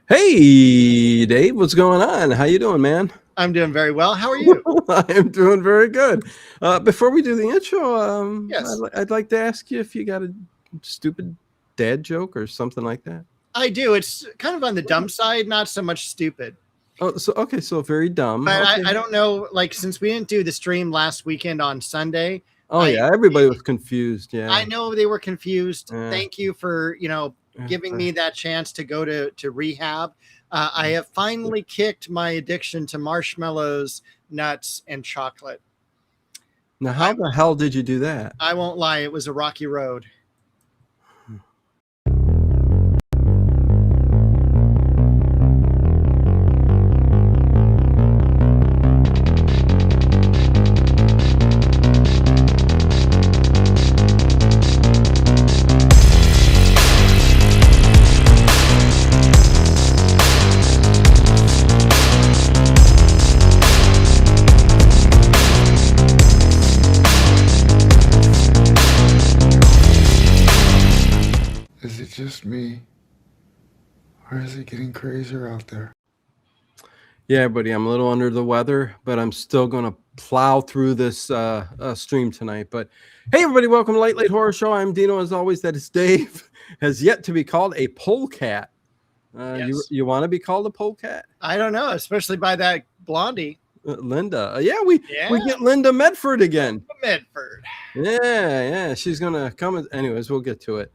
Hey, Dave, what's going on? How you doing, man? I'm doing very well. How are you? I am doing very good. Before we do the intro, Yes, I'd like to ask you if you got a stupid dad joke or something like that. I do. It's kind of on the dumb side, not so much stupid. Oh, so okay, so very dumb. But Okay. I don't know, like, since we didn't do the stream last weekend on Sunday, Oh I yeah, everybody was confused. Yeah. I know they were confused. Yeah. Thank you for, giving me that chance to go to rehab. I have finally kicked my addiction to marshmallows, nuts, and chocolate. Now, how the hell did you do that? I won't lie, it was a rocky road. Is it just me? Or is it getting crazier out there? Yeah, buddy, I'm a little under the weather, but I'm still going to plow through this stream tonight. But hey, everybody, welcome to Late Horror Show. I'm Dino, as always. That is Dave. Has yet to be called a polecat. Yes. You want to be called a polecat? I don't know, especially by that blondie. Linda. We Yeah. get Linda Medford again. Medford. Yeah. She's going to come. Anyways, we'll get to it.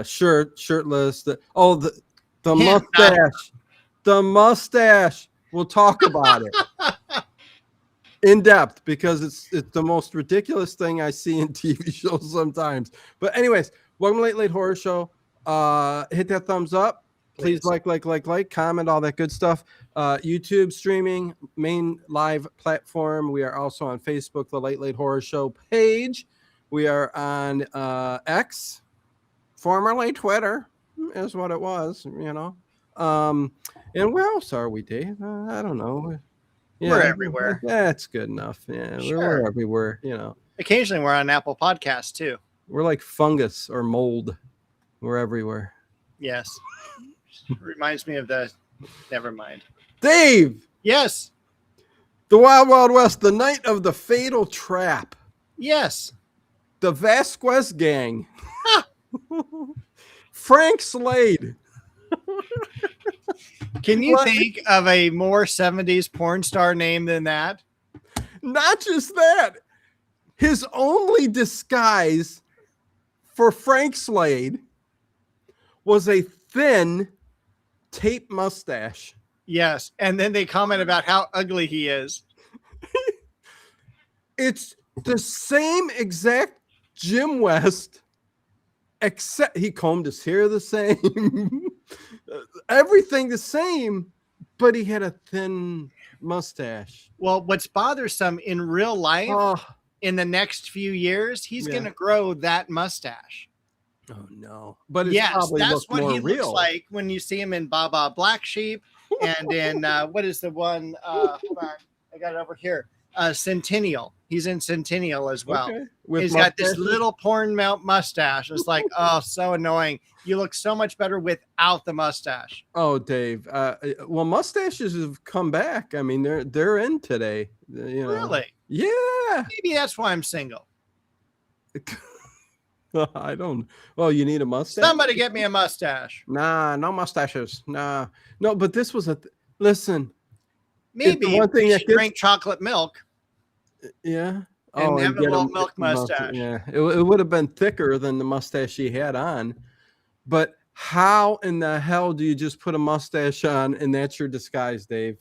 Shirtless. The Yeah, mustache. The mustache. We'll talk about it in depth because it's the most ridiculous thing I see in TV shows sometimes. But anyways, welcome to Late Horror Show. Hit that thumbs up. Please like, comment, all that good stuff. YouTube streaming, main live platform. We are also on Facebook, the Late Horror Show page. We are on X, formerly Twitter, is what it was, and where else are we, Dave? I don't know. Yeah, We're everywhere. That's good enough. Yeah, Sure. we're everywhere. Occasionally we're on Apple Podcasts too. We're like fungus or mold. We're everywhere. Yes. Reminds me of the. Never mind. Dave, Yes. the Wild Wild West, the night of the fatal trap, Yes. the Vasquez gang, Frank Slade. Can you What? think of a more 70s porn star name than that? Not just that, his only disguise for Frank Slade was a thin tape mustache. Yes. And then they comment about how ugly he is. It's the same exact Jim West, except he combed his hair the same, everything the same, but he had a thin mustache. Well, what's bothersome in real life Oh, in the next few years, he's Yeah. going to grow that mustache. oh no! But it's Yes, probably that's looked what more he real. looks like when you see him in Baba Black Sheep and in what is the one? Hold on, I got it over here. Centennial. He's in Centennial as well. Okay. With He's got this mustaches? little porn mount mustache. It's like, oh, so annoying. You look so much better without the mustache. Oh, Dave. Well, mustaches have come back. I mean, they're in today. Really? Yeah. Maybe that's why I'm single. I don't. Well, you need a mustache. Somebody get me a mustache. Nah, no mustaches. Nah, no. But this was listen. Maybe one thing we that should gets- drink chocolate milk. Yeah. And have a get little milk mustache. Yeah, it would have been thicker than the mustache he had on. But how in the hell do you just put a mustache on and that's your disguise, Dave?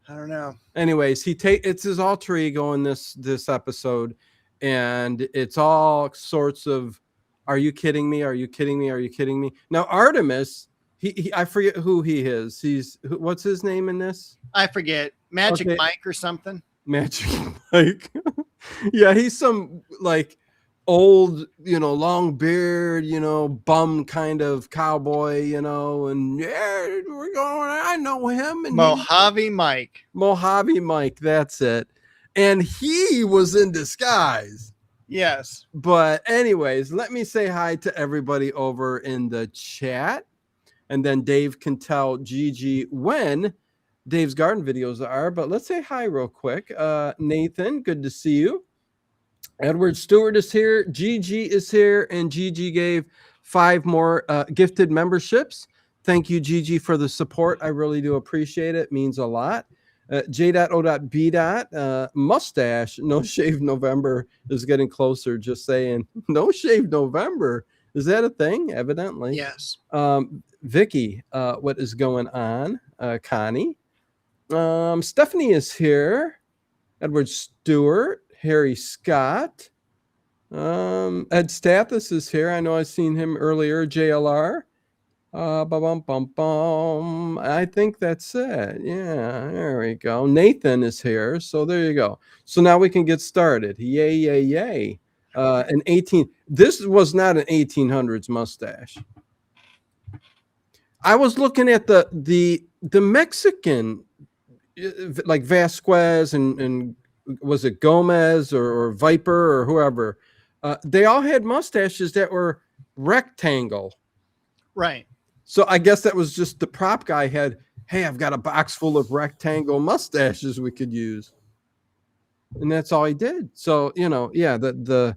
I don't know. Anyways, it's his alter ego in this episode, and it's all sorts of, are you kidding me? Are you kidding me? Are you kidding me? Now Artemus, he I forget who he is. What's his name in this? I forget. Magic Okay. Mike or something. Magic Mike. Yeah, he's some like old, long beard, bum kind of cowboy, and yeah, we're going. I know him. And Mojave Mike. Mojave Mike, that's it. And he was in disguise. Yes. But anyways, let me say hi to everybody over in the chat. and then Dave can tell Gigi when Dave's garden videos are. But let's say hi real quick. Nathan, good to see you. Edward Stewart is here. Gigi is here, and Gigi gave 5 more gifted memberships. Thank you, Gigi, for the support. I really do appreciate it. Means a lot. J.O.B. Mustache, no shave November is getting closer. Just saying, no shave November. Is that a thing? Evidently. Yes. Vicky, what is going on? Connie. Stephanie is here. Edward Stewart. Harry Scott. Ed Stathis is here. I know I've seen him earlier. JLR. I think that's it. Yeah, there we go. Nathan is here. So there you go. So now we can get started. Yay, yay, yay. An 18. This was not an 1800s mustache. I was looking at the Mexican, like Vasquez and was it Gomez or Viper or whoever? They all had mustaches that were rectangle. Right. So I guess that was just the prop guy had, hey, I've got a box full of rectangle mustaches we could use. And that's all he did. So, yeah, and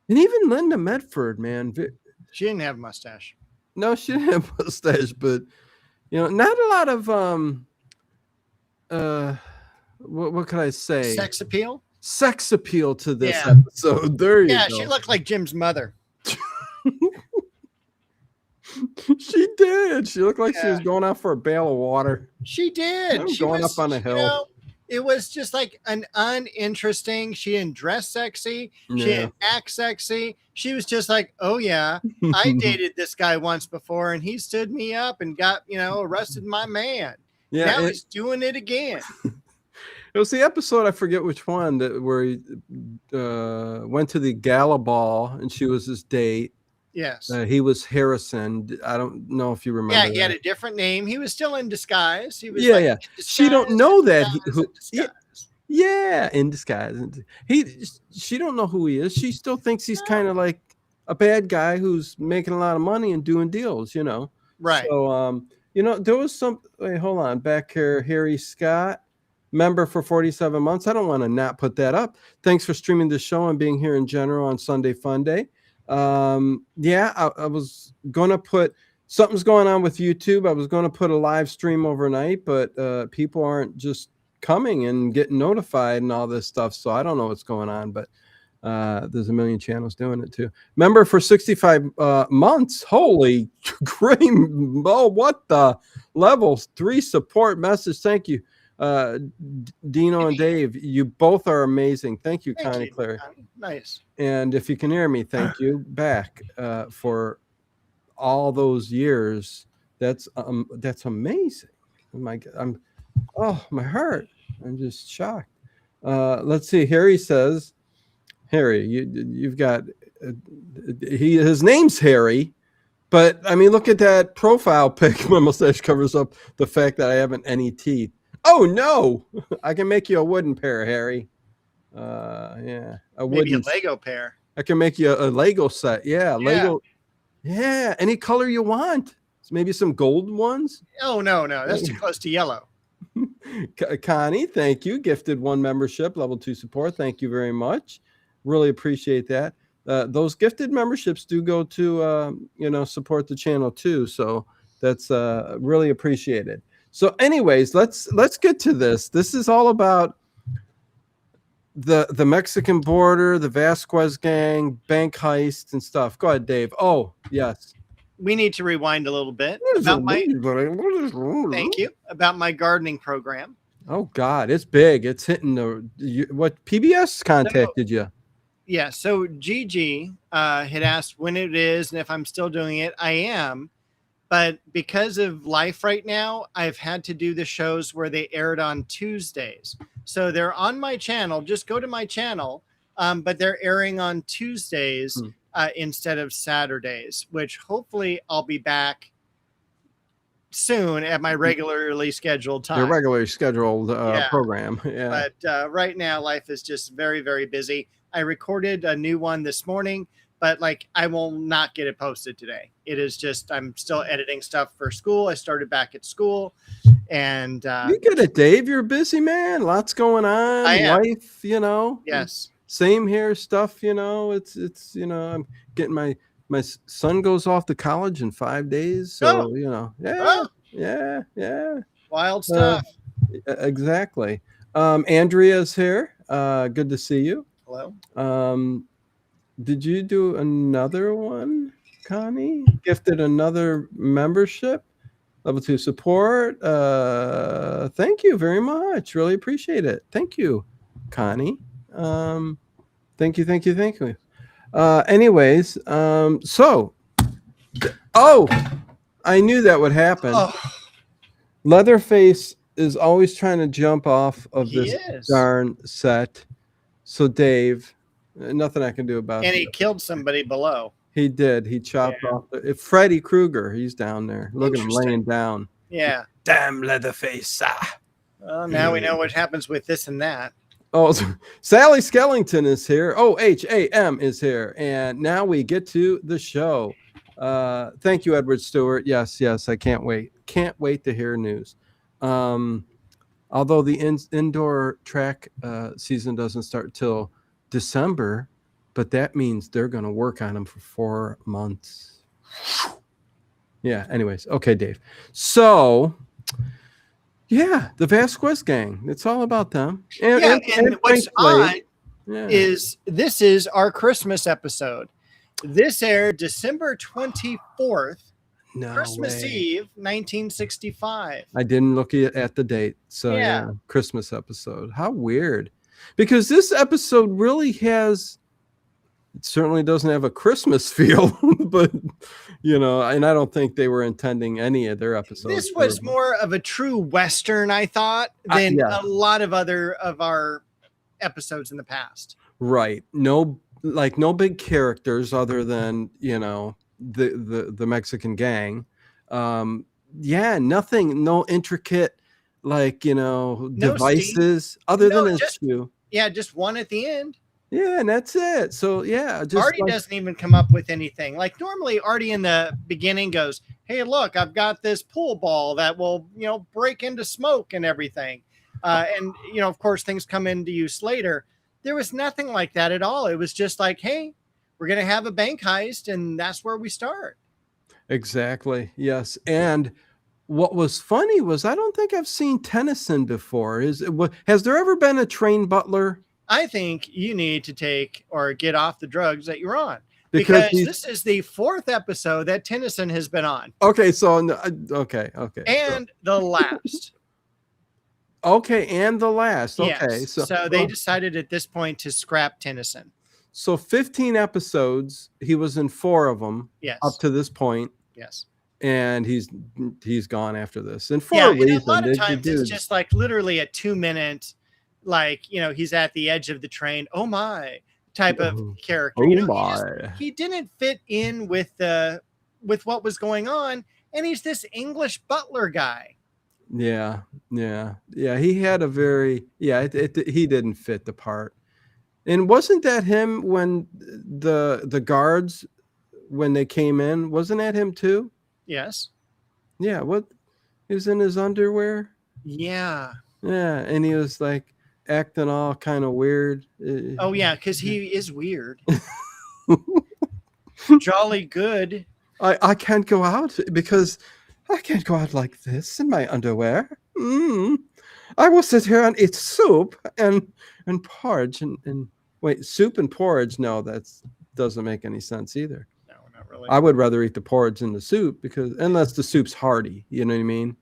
even Linda Medford, man. She didn't have a mustache. No, she didn't have a mustache, but, not a lot of, what could I say? Sex appeal? Sex appeal to this episode. There you go. Yeah, she looked like Jim's mother. She did. She looked like she was going out for a pail of water. She did. She going was, up on a hill. It was just like an uninteresting. She didn't dress sexy. She didn't act sexy. She was just like, oh yeah, I dated this guy once before, and he stood me up and got arrested my man. Yeah, now he's doing it again. It was the episode, I forget which one, where he went to the gala ball and she was his date. Yes. He was Harrison. I don't know if you remember. Yeah, he had a different name. He was still in disguise. He was yeah. She don't know that. In disguise. She don't know who he is. She still thinks he's kind of like a bad guy who's making a lot of money and doing deals, Right. So, there was some, wait, hold on. Back here, Harry Scott. Member for 47 months. I don't want to not put that up. Thanks for streaming the show and being here in general on Sunday Fun Day. I was going to put, something's going on with YouTube. I was going to put a live stream overnight, but people aren't just coming and getting notified and all this stuff. So I don't know what's going on, but there's a million channels doing it too. Member for 65 months. Holy cream. Oh, what the levels? 3 support message. Thank you. Dino and Dave, you both are amazing. Thank you, Connie Claire. Nice. And if you can hear me, thank you back for all those years. That's amazing. Oh my God, my heart. I'm just shocked. Let's see. Harry says, Harry, you've got his name's Harry. But I mean, look at that profile pic. My mustache covers up the fact that I haven't any teeth. Oh no! I can make you a wooden pair, Harry. Maybe a Lego pair. I can make you a Lego set. Yeah, Lego. Yeah, any color you want. Maybe some gold ones. Oh no, that's too close to yellow. Connie, thank you. Gifted 1 membership, level 2 support. Thank you very much. Really appreciate that. Those gifted memberships do go to support the channel too. So that's really appreciated. So anyways, let's get to this. This is all about the Mexican border, the Vasquez gang, bank heist and stuff. Go ahead, Dave. Oh, yes. We need to rewind a little bit about thank you, about my gardening program. Oh God, it's big. It's hitting what PBS contacted you. Yeah, so Gigi had asked when it is and if I'm still doing it. I am. But because of life right now, I've had to do the shows where they aired on Tuesdays. So they're on my channel. Just go to my channel. But they're airing on Tuesdays instead of Saturdays, which hopefully I'll be back soon at my regularly scheduled time. Your regularly scheduled program. Yeah. But right now, life is just very, very busy. I recorded a new one this morning. but like I will not get it posted today. It is just I'm still editing stuff for school. I started back at school, and You get it, Dave. You're a busy man. Lots going on. I am. Life, you know. yes, Same here. Stuff, you know. It's you know. I'm getting my son goes off to college in 5 days. So Oh. you know. Oh. Yeah. wild stuff. Exactly. Andrea's here. Good to see you. Hello. Did you do another one, Connie? Gifted another membership, level 2 support. Thank you very much. Really appreciate it. Thank you, Connie. Thank you. Anyways, I knew that would happen. Oh, Leatherface is always trying to jump off of he this is. darn set. So Dave, nothing I can do about And it. he killed somebody below. He did. He chopped Yeah. off Freddy Krueger. He's down there. Look at him Interesting. laying down. Yeah. Damn Leatherface. Well, now we know what happens with this and that. Oh, Sally Skellington is here. Oh, HAM is here. And now we get to the show. Thank you, Edward Stewart. Yes, I can't wait. Can't wait to hear news. Although the indoor track season doesn't start till December, but that means they're going to work on them for 4 months. Yeah. Anyways. Okay, Dave. So, yeah, the Vasquez gang. It's all about them. And what's Frank odd is this is our Christmas episode. This aired December 24th, No Christmas way. Eve, 1965. I didn't look at the date. So Yeah. Christmas episode. How weird. Because this episode really has, it certainly doesn't have a Christmas feel, but you know, and I don't think they were intending any of their episodes. This was more of a true Western, I thought, than yeah. a lot of other of our episodes in the past. Right. No big characters other than, you know, the Mexican gang. Nothing, no intricate, like, you know, No devices other No, than his just- shoe. Yeah, just one at the end. Yeah, and that's it. So yeah, just Artie doesn't even come up with anything. Like normally Artie in the beginning goes, "Hey, look, I've got this pool ball that will, you know, break into smoke and everything." And you know, of course, things come into use later. There was nothing like that at all. It was just like, "Hey, we're going to have a bank heist and that's where we start." Exactly. Yes. And what was funny was I don't think I've seen Tennyson before. Has there ever been a trained butler? I think you need to take or get off the drugs that you're on Because because this is the 4th episode that Tennyson has been on. Okay, so okay. And the last. Okay, and the last. Okay, Yes. So they decided at this point to scrap Tennyson. So 15 episodes. He was in 4 of them Yes. up to this point, Yes. and he's gone after this. And for Yeah, a and reason. a lot of They- times dude, it's just like literally a 2-minute, like, you know, he's at the edge of the train. Oh my, type of character. oh You know, my. he didn't fit in with what was going on, and he's this English butler guy. Yeah. He had a very he didn't fit the part. And wasn't that him when the guards, when they came in? Wasn't that him too? Yes. Yeah. What? He was in his underwear. Yeah. Yeah, and he was like acting all kind of weird. Oh yeah, because he is weird. Jolly good. I can't go out because I can't go out like this in my underwear. I will sit here and eat soup and porridge and wait, soup and porridge. No, that doesn't make any sense either. No, not really. I would rather eat the porridge than the soup because unless the soup's hearty, you know what I mean?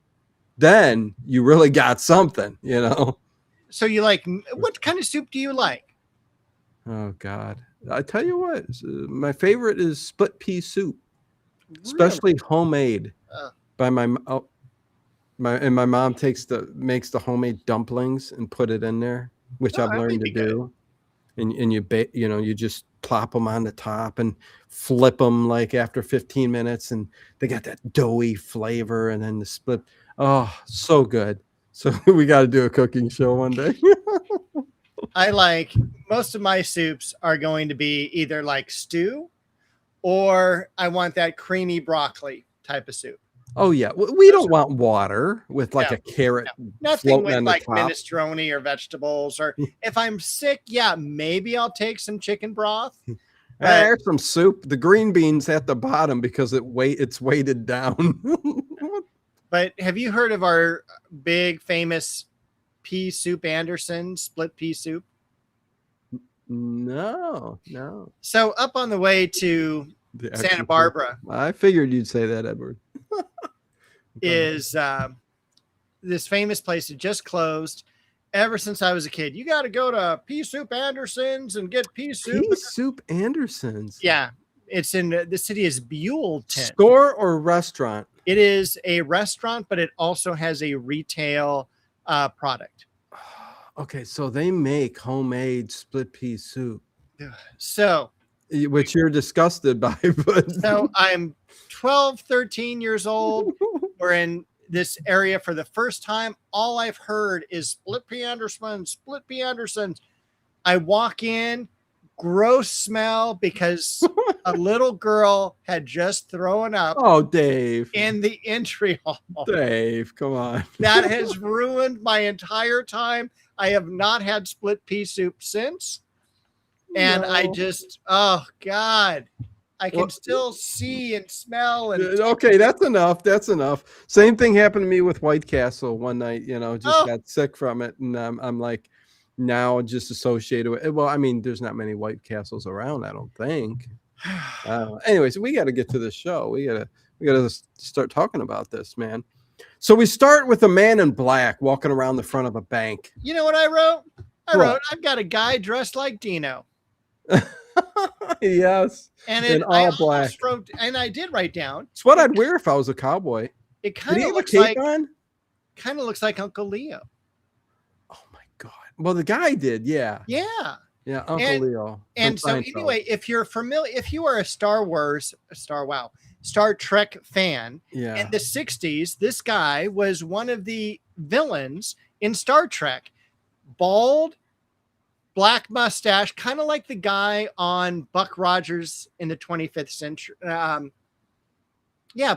Then you really got something, you know. So you like, what kind of soup do you like? Oh God! I tell you what, my favorite is split pea soup, especially homemade by my mom makes the homemade dumplings and put it in there, which I've learned to do. And you just plop them on the top and flip them like after 15 minutes, and they got that doughy flavor, and then the split. Oh, so good. So we got to do a cooking show one day. I like most of my soups are going to be either like stew or I want that creamy broccoli type of soup. Oh yeah, we don't want water with like No, a carrot Nothing floating with on the like top. minestrone or vegetables. Or if I'm sick, yeah, maybe I'll take some chicken broth. There's some soup. The green beans at the bottom because it's weighted down. But have you heard of our big famous pea soup Anderson split pea soup? No. So up on the way to The Santa actual- Barbara I figured you'd say that, Edward. is this famous place that just closed. Ever since I was a kid, you got to go to Pea Soup Anderson's and get pea soup. Pea Soup Anderson's. Yeah, it's in the city is Buellton. Store or restaurant? It is a restaurant, but it also has a retail product. Okay, so they make homemade split pea soup, So which you're disgusted by, but So I'm 12, 13 years old. We're in this area for the first time. All I've heard is split pea Anderson, split pea Anderson. I walk in, gross smell because a little girl had just thrown up oh, Dave, in the entry hall. Dave, come on. That has ruined my entire time. I have not had split pea soup since. And No. I just, oh God, I can Well- still see and smell. And Okay, that's enough. That's enough. Same thing happened to me with White Castle one night. Just Oh. got sick from it, and I'm like, now just associated with it. Well, I mean, there's not many White Castles around, I don't think. Anyways, we got to get to the show. We gotta start talking about this, man. So we start with a man in black walking around the front of a bank. You know what I wrote? I What? wrote, I've got a guy dressed like Dino. Yes, And in I all almost black. wrote, and I did write down, It's what I'd wear if I was a cowboy. it Did kind he of have a looks cape like on? Uncle Leo. Oh my god! Well, the guy did, yeah, Yeah. Uncle And- Leo. from And so Seinfeld. anyway, if you're familiar, if you are a Star Trek fan yeah, in the 60s, this guy was one of the villains in Star Trek. Bald, black mustache, kind of like the guy on Buck Rogers in the 25th century.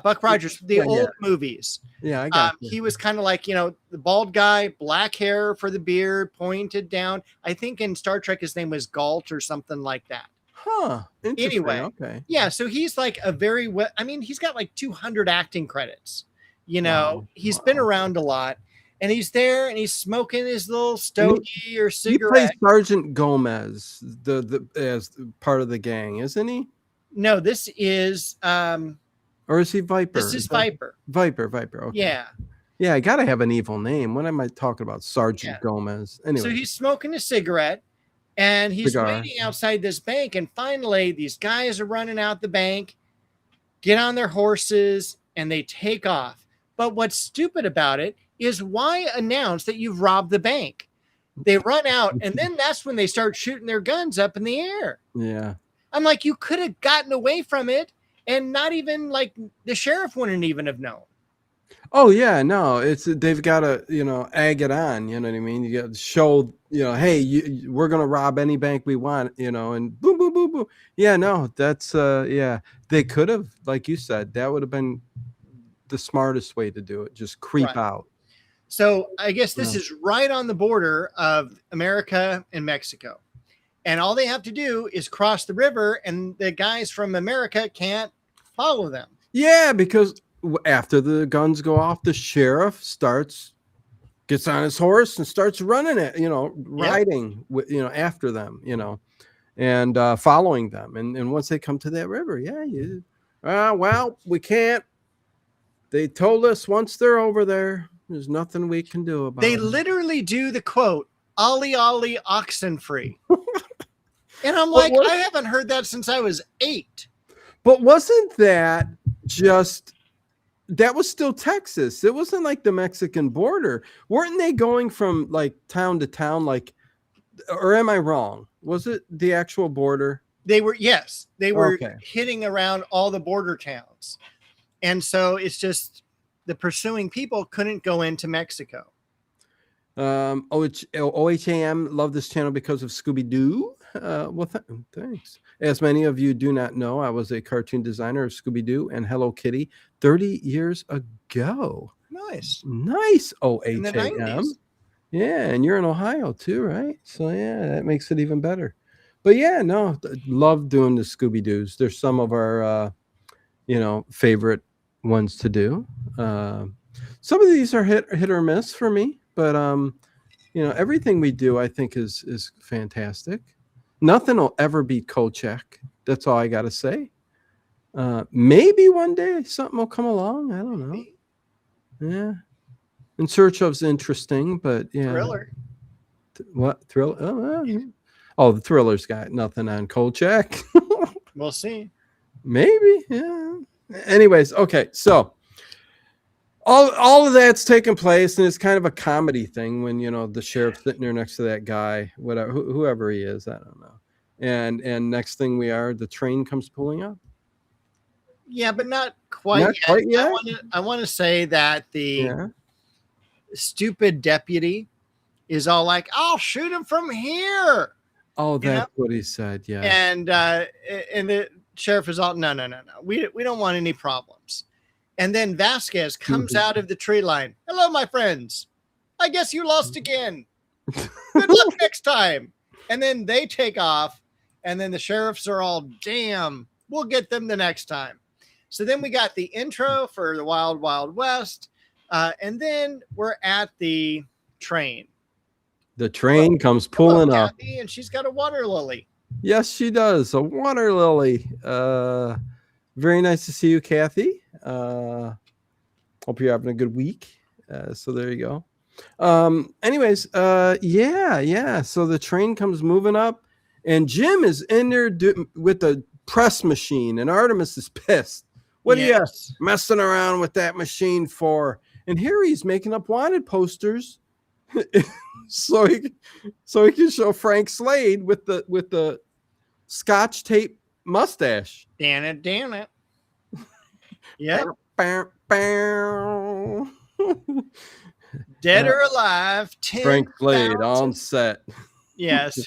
Buck Rogers, the Yeah, old movies. yeah, I got you. He was kind of like, the bald guy, black hair for the beard, pointed down. I think in Star Trek, his name was Galt or something like that. Huh. Interesting. Anyway. Okay. Yeah, so he's like he's got like 200 acting credits. Wow, He's been wow. around a lot, and he's there and he's smoking his little stogie or He plays cigarette. Sergeant Gomez, the as part of the gang, isn't he? No, this is Or is he Viper? this is that- Viper. Viper. Okay. Yeah. Yeah, I gotta have an evil name. What am I talking about? Sergeant Yeah. Gomez. Anyway. So he's smoking a cigarette and he's Cigar. waiting outside this bank. And finally, these guys are running out the bank, get on their horses, and they take off. But what's stupid about it is why announce that you've robbed the bank? They run out, and then that's when they start shooting their guns up in the air. Yeah. I'm like, you could have gotten away from it, and not even like the sheriff wouldn't even have known. Oh yeah, no, they've got to egg it on. You know what I mean? You got to show hey, we're gonna rob any bank we want. And boom, boom, boom, boom. Yeah, no, that's yeah. They could have, like you said, that would have been the smartest way to do it. Just creep Right. out. So I guess this Yeah. is right on the border of America and Mexico. And all they have to do is cross the river, and the guys from America can't follow them. Yeah, because after the guns go off, the sheriff gets on his horse and starts running it, riding after them, and following them. And once they come to that river, well, we can't. They told us once they're over there, there's nothing we can do about They it. literally do the quote, "Ollie, Ollie, oxen free." And I'm But like, what- I haven't heard that since I was 8. But wasn't that that was still Texas? It wasn't like the Mexican border. Weren't they going from like town to town? Or am I wrong? Was it the actual border? They were Okay. hitting around all the border towns. And so it's just the pursuing people couldn't go into Mexico. OHAM love this channel because of Scooby Doo. Well, thanks. As many of you do not know, I was a cartoon designer of Scooby-Doo and Hello Kitty 30 years ago. Nice. Nice. In the OHAM. 90s. Yeah, and you're in Ohio too, right? So yeah, that makes it even better. But yeah, no, love doing the Scooby-Doos. They're some of our favorite ones to do. Some of these are hit or miss for me, but everything we do I think is fantastic. Nothing will ever beat Kolchak. That's all I got to say. Maybe one day something will come along. I don't know. Yeah. In Search of's interesting, but yeah. Thriller. What? Thriller? Oh, the Thriller's got nothing on Kolchak. We'll see. Maybe. Yeah. Anyways, okay. So all of that's taking place, and it's kind of a comedy thing when the sheriff's sitting there next to that guy, whatever, whoever he is, I don't know. And next thing the train comes pulling up. Yeah, but not quite yet. I want to say that the stupid deputy is all like, "I'll shoot him from here." Oh, that's what he said. Yeah. And the sheriff is all, no. We don't want any problems. And then Vasquez comes out of the tree line. "Hello, my friends. I guess you lost again. Good luck next time." And then they take off. And then the sheriffs are all, "Damn, we'll get them the next time." So then we got the intro for the Wild Wild West. And then we're at the train. The train comes pulling up. Kathy, and she's got a water lily. Yes, she does. A water lily. Very nice to see you, Kathy. Hope you're having a good week. So there you go. Anyways, yeah. So the train comes moving up, and Jim is in there with the press machine, and Artemus is pissed. What are you messing around with that machine for? And here he's making up wanted posters, so he can show Frank Slade with the Scotch tape mustache. Damn it. Yeah. Dead or alive. Frank Slade on set. Yes.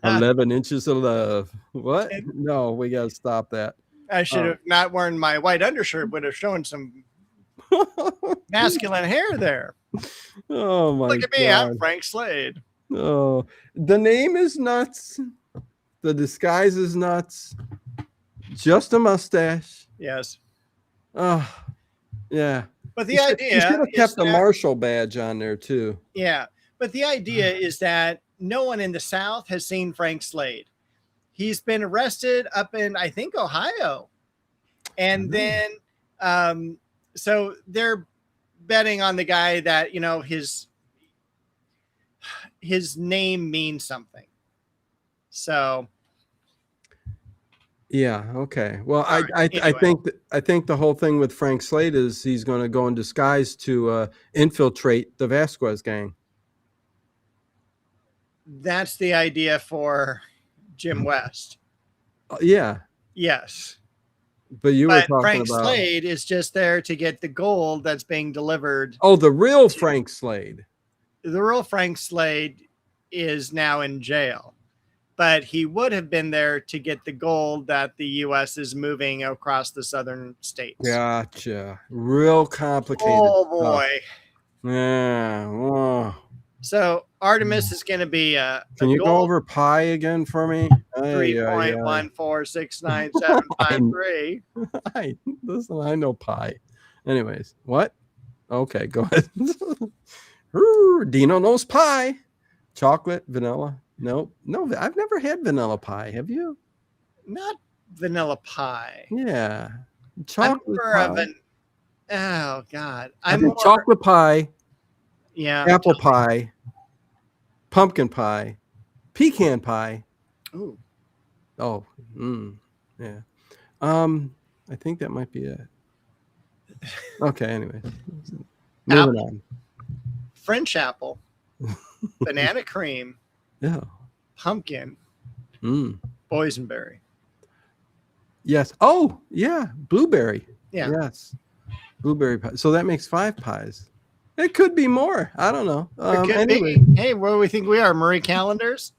11 inches of love. What? No, we got to stop that. I should have not worn my white undershirt, would have shown some masculine hair there. Oh my God. Look at me, I'm Frank Slade. Oh, the name is nuts. The disguise is nuts. Just a mustache. Yes. Oh, yeah. But the idea you should have kept the Marshall badge on there too. Yeah. But the idea is that no one in the South has seen Frank Slade. He's been arrested up in, I think, Ohio. And then, so they're betting on the guy that, his name means something. So. Yeah. Okay. Well, anyway. I think the whole thing with Frank Slade is he's going to go in disguise to infiltrate the Vasquez gang. That's the idea for Jim West. Yeah. Yes. But were talking Frank about Slade is just there to get the gold that's being delivered. Oh, the real Frank Slade. The real Frank Slade is now in jail, but he would have been there to get the gold that the U.S. is moving across the southern states. Gotcha. Real complicated. Oh boy. Stuff. Yeah. Whoa. So Artemus is going to be Can you go over pi again for me? 3.1469753. Listen, I know pi. Anyways, what? Okay, go ahead. Dino knows pie. Chocolate, vanilla. No, I've never had vanilla pie. Have you? Not vanilla pie. Yeah. Chocolate pie. Oh God. Chocolate pie. Yeah. Apple pie. Pumpkin pie. Pecan pie. Ooh. Oh. Yeah. I think that might be it. Okay, anyway. Moving on. French apple. Banana cream. Yeah. Pumpkin. Boysenberry. Yes. Oh, yeah. Blueberry. Yeah. Yes. Blueberry pie. So that makes 5 pies. It could be more. I don't know. It could be. Hey, where do we think we are? Marie Callender's?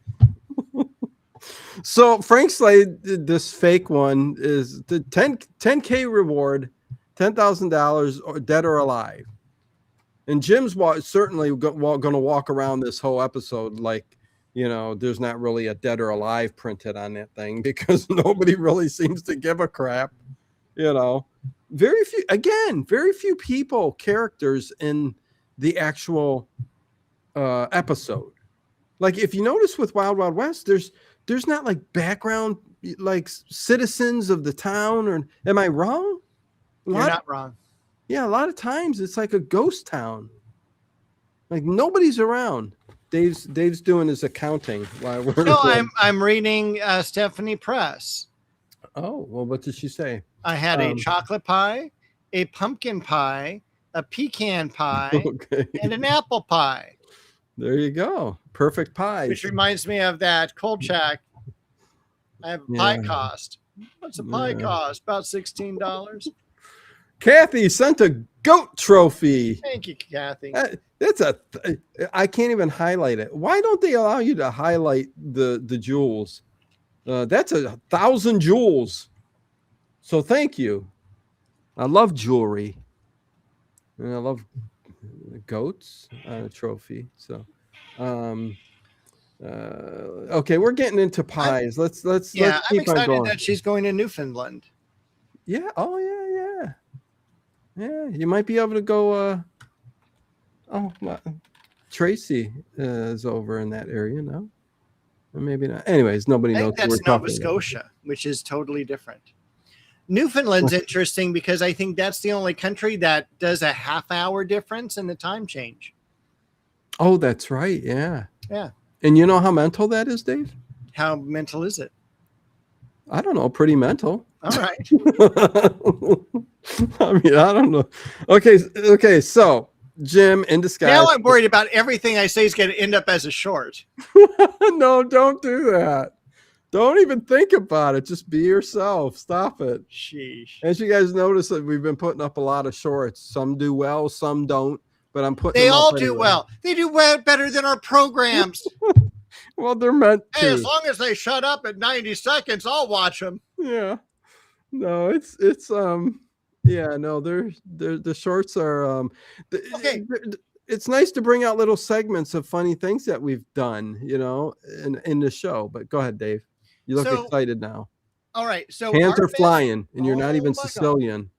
So Frank Slade did this fake one is the 10K reward, $10,000 or dead or alive. And Jim's certainly going to walk around this whole episode like, you know, there's not really a dead or alive printed on that thing because nobody really seems to give a crap. You know, very few people, characters in the actual episode. Like if you notice with Wild Wild West, there's not like background like citizens of the town, or am I wrong? You're not wrong. Yeah, a lot of times it's like a ghost town. Like nobody's around. Dave's doing his accounting while we're No, I'm reading Stephanie Press. Oh, well, what did she say? I had a chocolate pie, a pumpkin pie, a pecan pie, Okay. and an apple pie. There you go. Perfect pie. Which reminds me of that Kolchak. I have a pie cost. What's a pie cost? About $16. Kathy sent a goat trophy. Thank you, Kathy. I can't even highlight it. Why don't they allow you to highlight the jewels? That's 1,000 jewels. So thank you. I love jewelry. And I love goats on a trophy. So okay, we're getting into pies. Let's I'm keep on excited going. that she's going to Newfoundland. Yeah. Oh yeah. Yeah, you might be able to go. Tracy is over in that area now. Or maybe not. Anyways, nobody I knows. think that's Nova Scotia, which is totally different. Newfoundland's interesting because I think that's the only country that does a half-hour difference in the time change. Oh, that's right. Yeah. Yeah. And you know how mental that is, Dave? How mental is it? I don't know. Pretty mental. All right. I mean, I don't know. Okay. So Jim in disguise. Now I'm worried about everything I say is going to end up as a short. No, don't do that. Don't even think about it. Just be yourself. Stop it. Sheesh. As you guys notice, that we've been putting up a lot of shorts. Some do well, some don't. But I'm putting. They them all up do anyway. well. They do well better than our programs. Well, they're meant to. Hey, as long as they shut up at 90 seconds, I'll watch them. Yeah. No, it's yeah, no, they're the shorts are Okay. It's nice to bring out little segments of funny things that we've done, you know, in the show. But go ahead, Dave. You look excited now. All right. So Hands are Artemis, flying, and you're not even my God. Sicilian.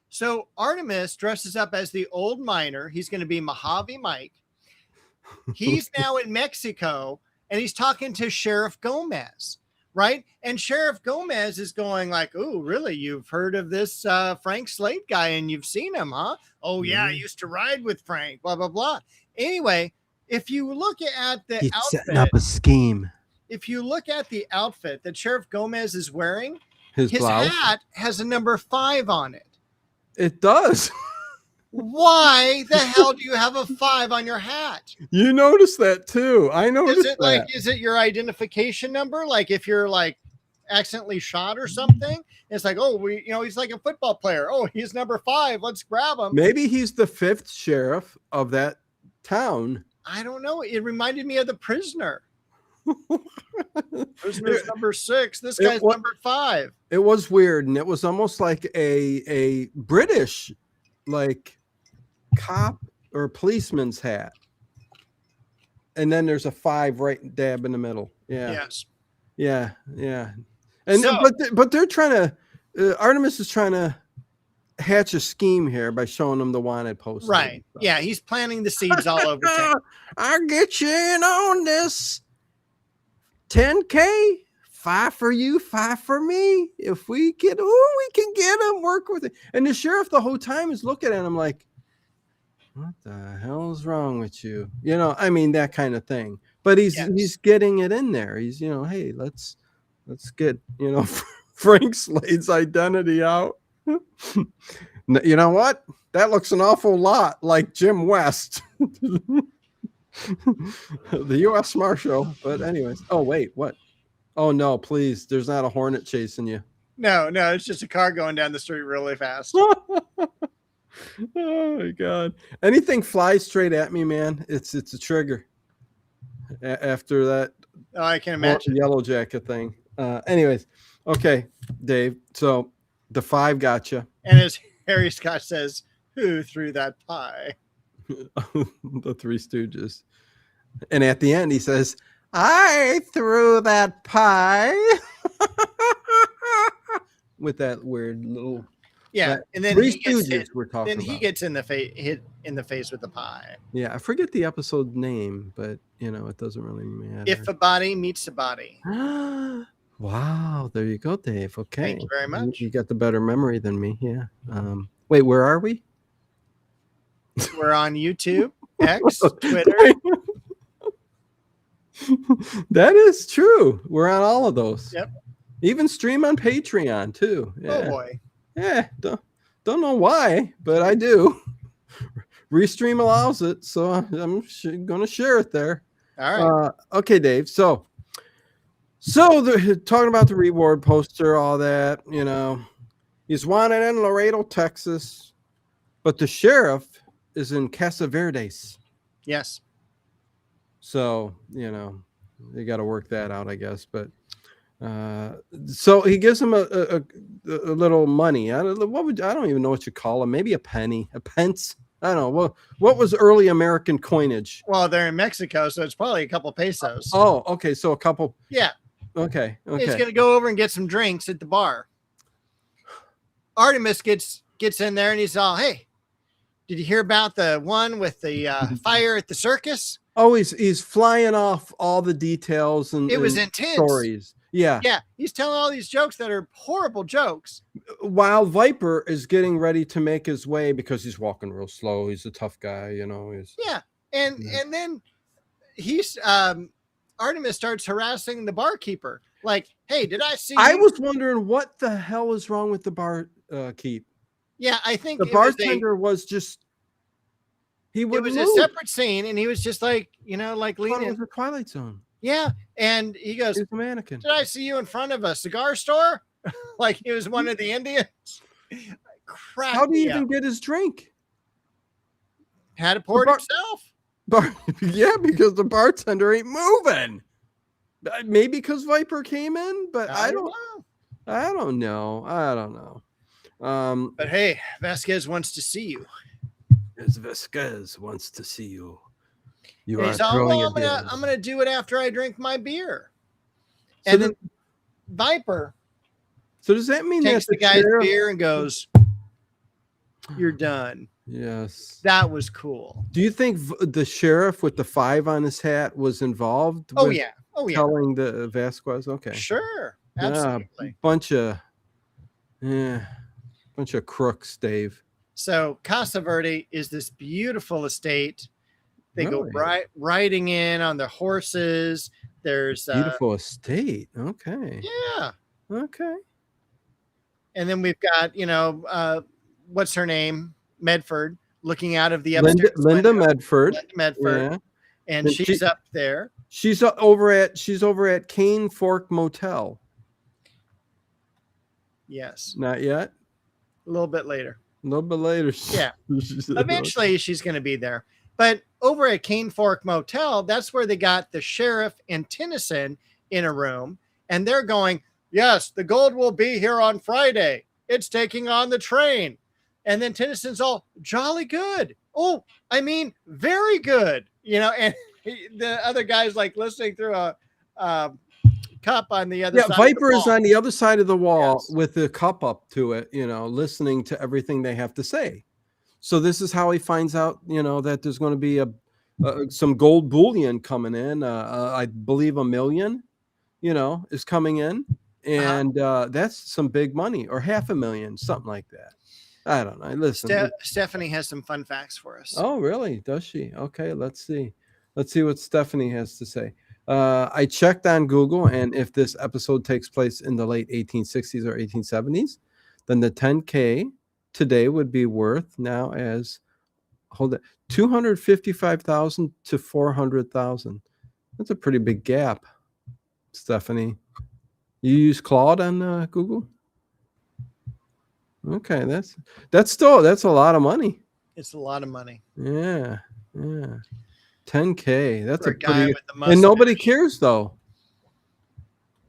So Artemis dresses up as the old miner. He's going to be Mojave Mike. He's now in Mexico, and he's talking to Sheriff Gomez, right? And Sheriff Gomez is going like, "Oh, really? You've heard of this Frank Slade guy, and you've seen him, huh? Oh, yeah, I used to ride with Frank, blah, blah, blah." Anyway, if you look at the He's outfit, setting up a scheme. if you look at the outfit that Sheriff Gomez is wearing, His blouse. hat has a number 5 on it. It does. Why the hell do you have a 5 on your hat? You noticed that too. I noticed Is it like, is it your identification number? Like if you're like accidentally shot or something, it's like, oh, he's like a football player. Oh, he's number 5. Let's grab him. Maybe he's the 5th sheriff of that town. I don't know. It reminded me of the prisoner. Prisoner's number 6. This guy's number 5. It was weird, and it was almost like a British like cop or policeman's hat. And then there's a 5 right dab in the middle. Yeah. Yes. Yeah. And but they're trying to Artemis is trying to hatch a scheme here by showing them the wanted poster. Right. Yeah, he's planting the seeds all over town. I'll get you in on this. 10K, 5 for you, 5 for me. If we can get him, work with it. And the sheriff the whole time is looking at him like, what the hell is wrong with you? You know, I mean, that kind of thing. But he's getting it in there. He's, you know, hey, let's get, you know, Frank Slade's identity out. You know what? That looks an awful lot like Jim West. The U.S. Marshal. But anyways. Oh, wait, what? Oh, no, please. There's not a hornet chasing you. No, it's just a car going down the street really fast. Oh, my God. Anything flies straight at me, man, it's a trigger. After that I can imagine. Yellow Jacket thing. Anyways, okay, Dave. So the 5 gotcha. And as Harry Scott says, who threw that pie? The Three Stooges. And at the end, he says, I threw that pie. With that weird little. Yeah, that and then Three he gets Stooges hit. we're talking Then he about. gets hit in the face with the pie. Yeah, I forget the episode name, but it doesn't really matter. If a body meets a body. Wow, there you go, Dave. Okay. Thank you very much. You got the better memory than me. Yeah. Wait, where are we? We're on YouTube, X, Twitter. That is true. We're on all of those. Yep. Even stream on Patreon too. Yeah. Oh boy. Yeah. Don't know why, but I do. Restream allows it, so I'm going to share it there. All right. Okay, Dave. So they're talking about the reward poster, all that. He's wanted in Laredo, Texas, but the sheriff is in Casa Verdes. Yes. So they got to work that out, I guess. But so he gives him a little money. I don't even know what you call him. Maybe a penny, a pence. I don't know. Well, what was early American coinage? Well, they're in Mexico, so it's probably a couple pesos. Oh, okay. So a couple. Yeah. Okay. He's gonna go over and get some drinks at the bar. Artemus gets in there and he's all, "Hey, did you hear about the one with the fire at the circus?" Oh, he's flying off all the details and it was intense stories. Yeah. Yeah, he's telling all these jokes that are horrible jokes. While Viper is getting ready to make his way because he's walking real slow. He's a tough guy, Yeah, and then he's Artemis starts harassing the barkeeper. Like, "Hey, did I see you?" I was wondering what the hell is wrong with the bar keep. Yeah, I think The bartender was just. It was a separate scene, and he was just like, like It leaning. was a Twilight Zone. Yeah, and he goes, He's a mannequin. "Did I see you in front of a cigar store?" Like he was one of the Indians. How did he even get his drink? Had it poured himself. Yeah, because the bartender ain't moving. Maybe because Viper came in, but I don't know. But hey, Vasquez wants to see you. Vasquez wants to see you. And he's all, "Well, I'm gonna do it after I drink my beer." So and then Viper. So does that mean takes that the guy's beer and goes, "You're done." Yes. That was cool. Do you think the sheriff with the 5 on his hat was involved? Oh yeah. Oh yeah. Telling the Vasquez. Okay. Sure. Absolutely. Bunch of crooks, Dave. So Casa Verde is this beautiful estate. They Really? go riding in on their horses. There's Beautiful estate. Okay. Yeah. Okay. And then we've got, what's her name? Medford, looking out of the upstairs Linda window. Medford. Linda Medford. Yeah. And she's up there. She's over at Cane Fork Motel. Yes. Not yet. A little bit later. A little bit later. Yeah. Eventually she's going to be there. But over at Cane Fork Motel, that's where they got the sheriff and Tennyson in a room. And they're going, "Yes, the gold will be here on Friday. It's taking on the train." And then Tennyson's all, "Jolly good. Oh, I mean, very good." And the other guy's like listening through a cup on the other side. Yeah, Viper is on the other side of the wall. Yes. With the cup up to it, listening to everything they have to say. So this is how he finds out, that there's going to be some gold bullion coming in. I believe $1 million, is coming in. And that's some big money, or $500,000, something like that. I don't know. Listen, Stephanie has some fun facts for us. Oh, really? Does she? Okay, let's see. Let's see what Stephanie has to say. I checked on Google, and if this episode takes place in the late 1860s or 1870s, then the 10K today would be worth now as $255,000 to $400,000. That's a pretty big gap, Stephanie. You use Claude on Google? Okay, that's a lot of money. It's a lot of money. Yeah. 10K. That's For a a guy pretty, with the mustache. and nobody cares though.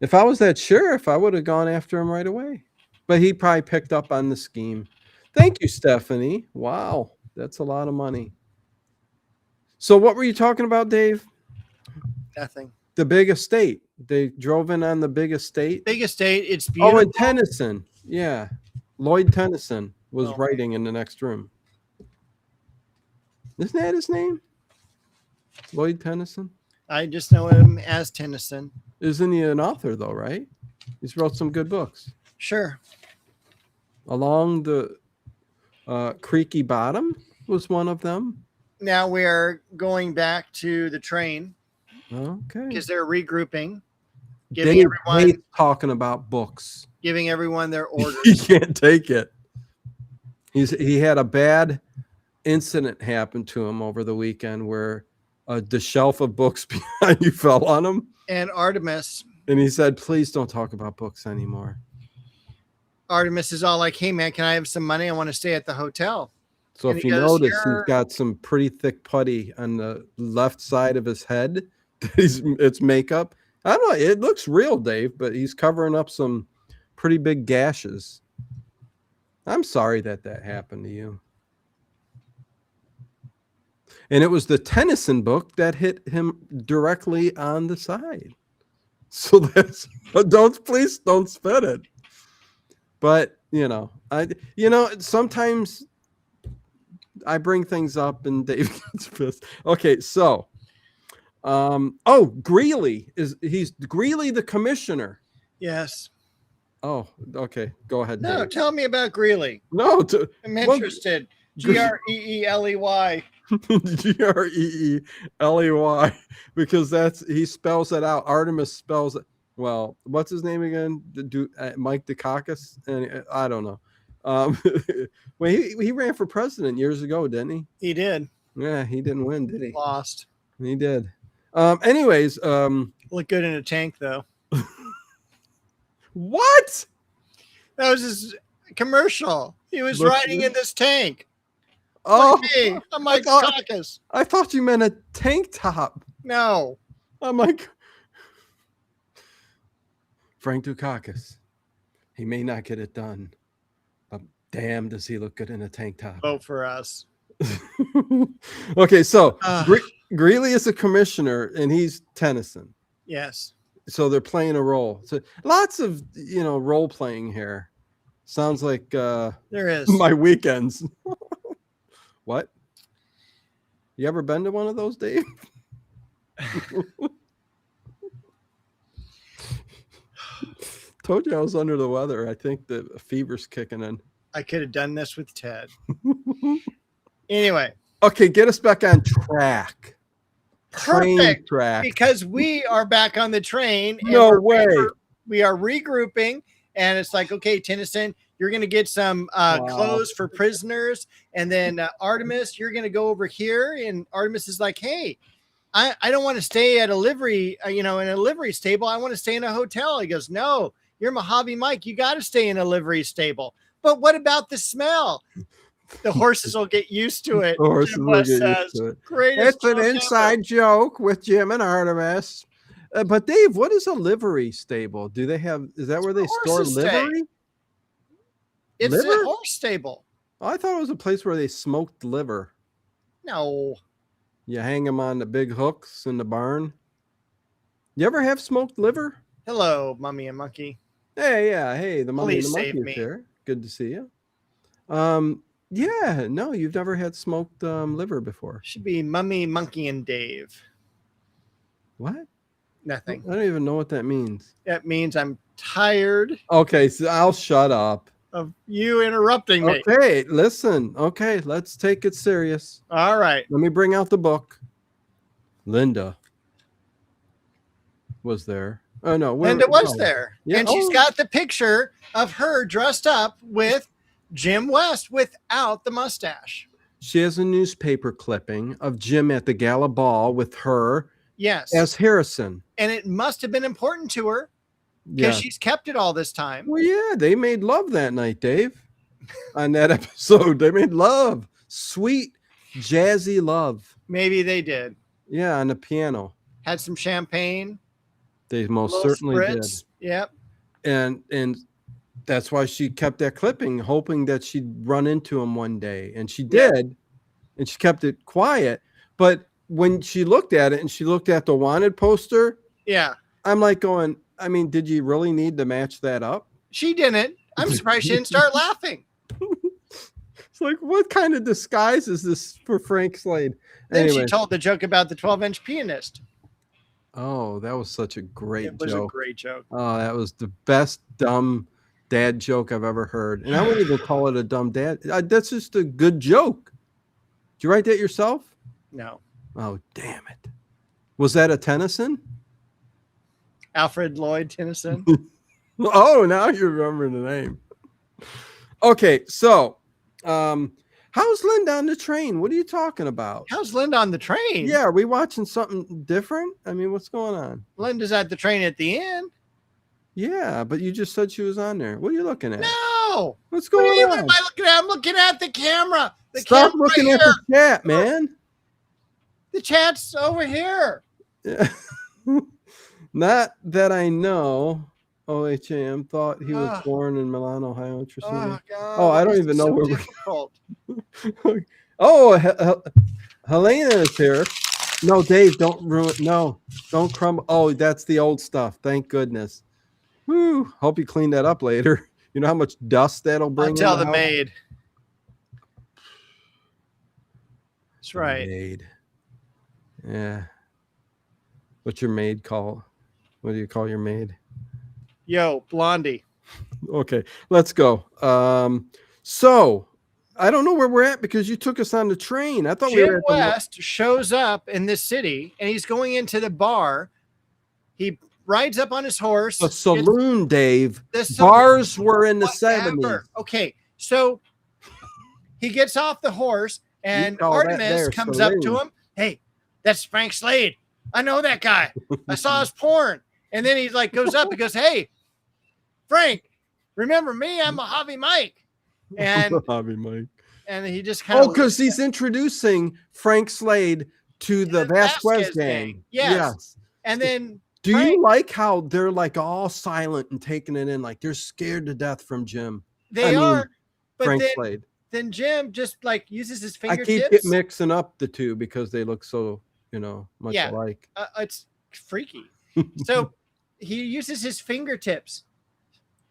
If I was that sheriff, I would have gone after him right away. But he probably picked up on the scheme. Thank you, Stephanie. Wow, that's a lot of money. So what were you talking about, Dave? Nothing. The big estate. They drove in on the big estate. Big estate. It's beautiful. Oh, and Tennyson. Yeah. Lloyd Tennyson was writing in the next room. Isn't that his name? Lloyd Tennyson? I just know him as Tennyson. Isn't he an author, though, right? He's wrote some good books. Sure. Along the Creaky Bottom was one of them. Now we're going back to the train Okay. because they're regrouping, Dave hates talking about books. giving everyone their He orders. can't take it. He had a bad incident happen to him over the weekend where the shelf of books behind you fell on him. And Artemus. And he said, please don't talk about books anymore. Artemis is all like, hey, man, can I have some money? I want to stay at the hotel. So And if he you goes, notice, he's "You're-" got some pretty thick putty on the left side of his head. It's makeup. I don't know. It looks real, Dave, but he's covering up some pretty big gashes. I'm sorry that happened to you. And it was the Tennyson book that hit him directly on the side. So that's please don't spit it. But sometimes I bring things up and Dave gets pissed. Okay, so Greeley he's Greeley the commissioner. Yes. Oh, okay. Go ahead. No, Dave. tell me about Greeley. No, I'm interested. Greeley. Greeley, because he spells it out. Artemus spells it. Well, what's his name again? Mike Dukakis? And I don't know. Well, he ran for president years ago, didn't he? He did. Yeah, he didn't win, did he? Lost. He did. Anyways, Look good in a tank, though. what? That was his commercial. He was riding in this tank. Oh, Like me. I'm like Dukakis. I thought you meant a tank top. No. I'm like Frank Dukakis. He may not get it done, but damn, does he look good in a tank top. Vote for us. Okay, so Greeley is a commissioner and he's Tennyson. Yes. So they're playing a role. So lots of role playing here. Sounds like there is my weekends. What? You ever been to one of those, Dave? Told you I was under the weather. I think the fever's kicking in. I could have done this with Ted. Anyway. Okay, get us back on track. Perfect. Track. Because we are back on the train. And No way. We are regrouping. And it's like, okay, Tennyson, you're going to get some clothes for prisoners. And then Artemis, you're going to go over here. And Artemis is like, hey, I don't want to stay at a livery, in a livery stable. I want to stay in a hotel. He goes, no, you're Mojave Mike. You got to stay in a livery stable. But what about the smell? The horses will get used to it. The horses will get used to it. It's an inside joke with Jim and Artemis. But Dave, what is a livery stable? Do they have? Is that where they store livery? It's a horse stable. Oh, I thought it was a place where they smoked liver. No. You hang them on the big hooks in the barn. You ever have smoked liver? Hello, Mummy and Monkey. Hey, yeah. Hey, the Mummy and the Please Monkey is here. Good to see you. Yeah, no, you've never had smoked liver before. Should be Mummy, Monkey, and Dave. What? Nothing. I don't even know what that means. That means I'm tired. Okay, so I'll shut up. Of you interrupting me. Okay, listen. Okay, let's take it serious. All right. Let me bring out the book. Linda was there. Oh, no. Linda was there. Yeah. And she's got the picture of her dressed up with Jim West without the mustache. She has a newspaper clipping of Jim at the gala ball with her. Yes. As Harrison. And it must have been important to her because she's kept it all this time. Well, yeah, they made love that night, Dave. On that episode, they made love. Sweet, jazzy love. Maybe they did. Yeah, on the piano. Had some champagne. They most certainly did. Yep. And that's why she kept that clipping, hoping that she'd run into him one day, and she did, and she kept it quiet. But when she looked at it and she looked at the wanted poster, Yeah. I'm like going, I mean, did you really need to match that up? She didn't. I'm surprised she didn't start laughing. It's like, what kind of disguise is this for Frank Slade? Then Anyway. she told the joke about the 12-inch pianist. Oh, that was such a great joke. It was a great joke. Oh, that was the best dumb dad joke I've ever heard. And I wouldn't even call it a dumb dad. That's just a good joke. Did you write that yourself? No. Oh, damn it. Was that a Tennyson? Alfred Lloyd Tennyson. Oh, now you remember the name. Okay, so how's Linda on the train? What are you talking about? How's Linda on the train? Yeah, are we watching something different? I mean, what's going on? Linda's at the train at the end. Yeah, but you just said she was on there. What are you looking at? No. What's What going am on? I looking at? I'm looking at the camera. The Stop camera looking right at the chat, man. The chat's over here. Yeah. Not that I know. OHAM thought he was born in Milan, Ohio. Interesting. Oh, God, Oh, I don't this even is know so where difficult. we're. Oh, Helena is here. No, Dave, don't ruin. No, don't crumble. Oh, that's the old stuff. Thank goodness. Whew. Hope you clean that up later. You know how much dust that'll bring. I'll tell the house? maid. That's right. Maid. Yeah. What's your maid call? What do you call your maid? Yo, Blondie. Okay, let's go. So I don't know where we're at because you took us on the train. I thought we Jim were at the West shows up in this city and he's going into the bar. He rides up on his horse. Saloon, Dave. The Saloon, Bars were in the whatever. 70s. Okay, so he gets off the horse and call that Artemus there comes Saloon. up to him. Hey, that's Frank Slade. I know that guy. I saw his porn. And then he like goes up and goes, hey, Frank, remember me? I'm Mojave Mike. And Mojave Mike. And he just kind of because he's introducing Frank Slade to the Vasquez gang. Yes. And then do you like how they're like all silent and taking it in, like they're scared to death from Jim? They are, but Frank Slade. Then Jim just like uses his fingertips. I keep mixing up the two because they look so, much alike. It's freaky. So he uses his fingertips,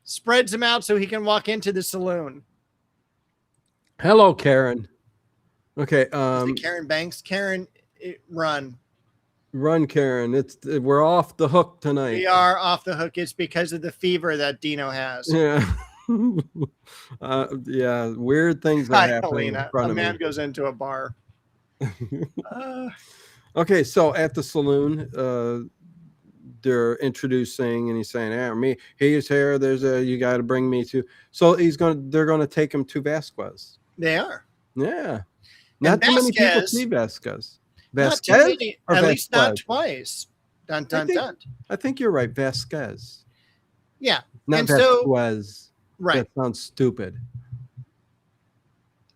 spreads them out so he can walk into the saloon. Hello, Karen. Okay. Karen Banks. Karen, run. Run, Karen. We're off the hook tonight. We are off the hook. It's because of the fever that Dino has. Yeah. Yeah. Weird things that happen in front a of man me. goes into a bar. Okay, so at the saloon, they're introducing, and he's saying, he's here. You got to bring me to. So they're going to take him to Vasquez. They are. Yeah. Not too many people see Vasquez. Vasquez? Not too many, or at Vasquez? least not twice. Dun, dun, dun. I think you're right. Vasquez. Yeah. Not and Vasquez. Right. That sounds stupid.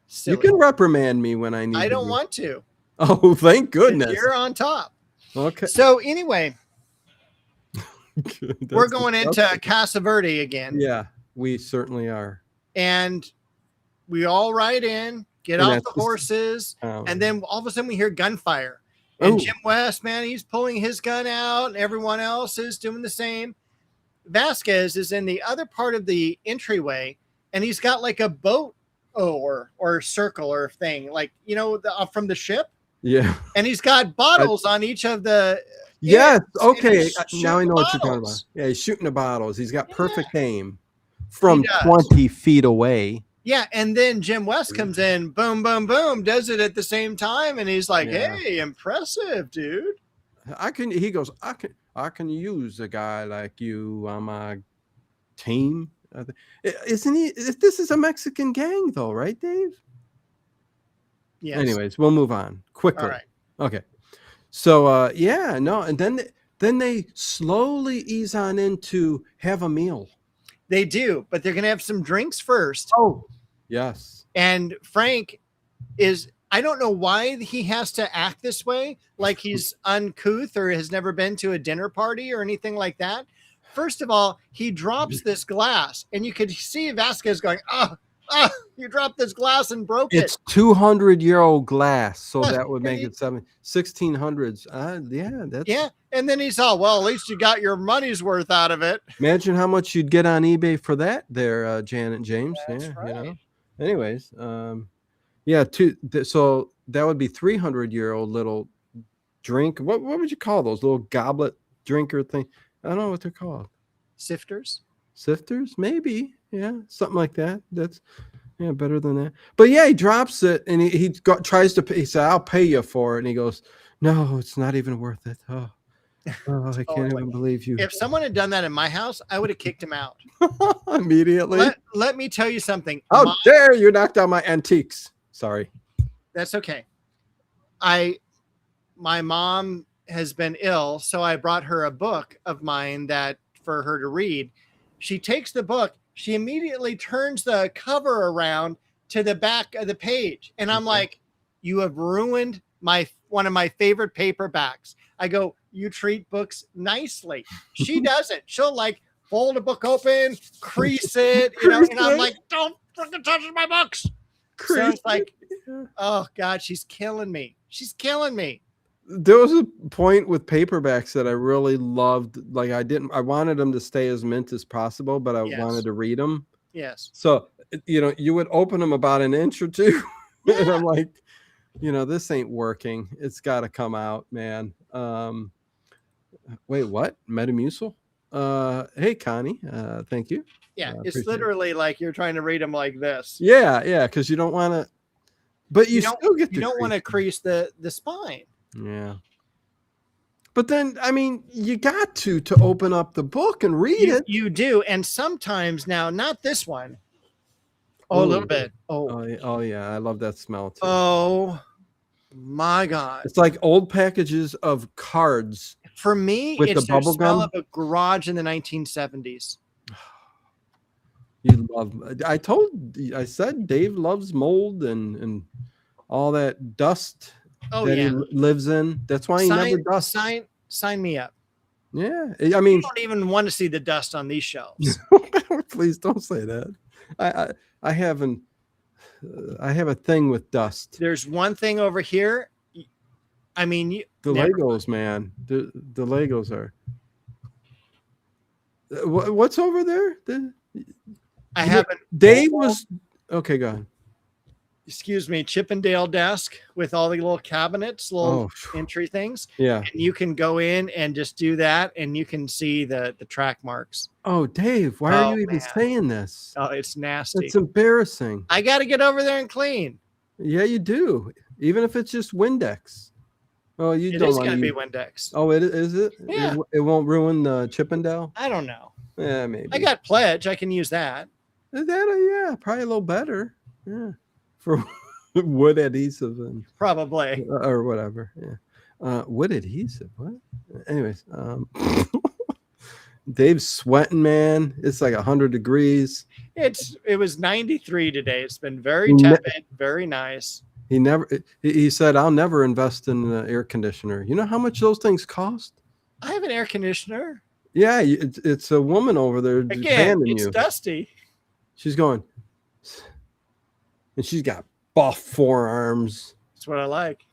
Silly. You can reprimand me when I need I don't want to. Oh, thank goodness. You're on top. Okay. So anyway, we're going into Casa Verde again. Yeah, we certainly are. And we all ride in, get off the horses, and then all of a sudden we hear gunfire. And Jim West, man, he's pulling his gun out, and everyone else is doing the same. Vasquez is in the other part of the entryway, and he's got like a boat or circle or thing, like, from the ship. Yeah. And he's got bottles on each of the. Yes. Okay. Now I know what you're talking about. Yeah, he's shooting the bottles. He's got perfect aim from 20 feet away. Yeah. And then Jim West comes in, boom, boom, boom, does it at the same time. And he's like, hey, impressive, dude. He goes, I can use a guy like you on my team. Isn't he? This is a Mexican gang though, right, Dave? Yes. Anyways, we'll move on quickly. All right. Okay. So and then they slowly ease on into have a meal. They do, but they're gonna have some drinks first. Oh, yes. And Frank I don't know why he has to act this way, like he's uncouth or has never been to a dinner party or anything like that. First of all, he drops this glass, and you could see Vasquez going, you dropped this glass and broke It's it. 200-year-old glass, so Yeah, that would make and it 1600s. Yeah, that's Yeah, and then he's all, well, at least you got your money's worth out of it. imagine how much you'd get on eBay for that there, Janet James. That's Yeah, right. Anyways, so that would be 300-year-old little drink. What would you call those little goblet drinker thing? I don't know what they're called. Sifters? Sifters, maybe. Yeah, something like that. That's better than that. But yeah, he drops it and tries to pay. He said, "I'll pay you for it," and he goes, "No, it's not even worth it." Oh, I can't even believe you. If someone had done that in my house, I would have kicked him out. Immediately. Let me tell you something. How dare you knock down my antiques? Sorry. That's okay. My mom has been ill, so I brought her a book of mine that for her to read. She takes the book, she immediately turns the cover around to the back of the page, and I'm like, you have ruined one of my favorite paperbacks. I go, you treat books nicely. She doesn't. She'll like fold a book open, crease it, and I'm like, don't freaking touch my books. So it's like, oh God, she's killing me. She's killing me. There was a point with paperbacks that I really loved. Like I wanted them to stay as mint as possible, but I wanted to read them. Yes. So, you would open them about an inch or two. Yeah. And I'm like, this ain't working. It's got to come out, man. Wait, what? Metamucil? Hey, Connie. Thank you. Yeah. It's literally like you're trying to read them like this. Yeah. Because you don't want to, but you still get you don't want to crease the spine. Yeah. But then, I mean, you got to open up the book and read it. You do. And sometimes now, not this one. Oh, a little bit. Oh, yeah. I love that smell too. Oh, my God. It's like old packages of cards. For me, with it's the bubble smell gum of a garage in the 1970s. I said Dave loves mold and all that dust he lives in. That's why he never dusts. Sign me up. Yeah. I mean, you don't even want to see the dust on these shelves. Please don't say that. I have a thing with dust. There's one thing over here. I mean, Legos, man. The Legos are. What's over there? I haven't. Dave was okay. Go ahead. Excuse me, Chippendale desk with all the little cabinets, little entry things. Yeah. And you can go in and just do that, and you can see the track marks. Oh, Dave, why are you even saying this? Oh, it's nasty. It's embarrassing. I got to get over there and clean. Yeah, you do. Even if it's just Windex. Oh, you don't. It is going to be Windex. Oh, is it? Yeah. It won't ruin the Chippendale? I don't know. Yeah, maybe. I got Pledge. I can use that. Yeah, probably a little better. Yeah. For wood adhesive and probably or whatever. Yeah. Wood adhesive. What? Anyways, Dave's sweating, man. It's like 100 degrees. It was 93 today. It's been very tepid, very nice. He said, I'll never invest in an air conditioner. You know how much those things cost? I have an air conditioner. Yeah, it's a woman over there. Again, it's dusty. She's going, and she's got buff forearms. That's what I like.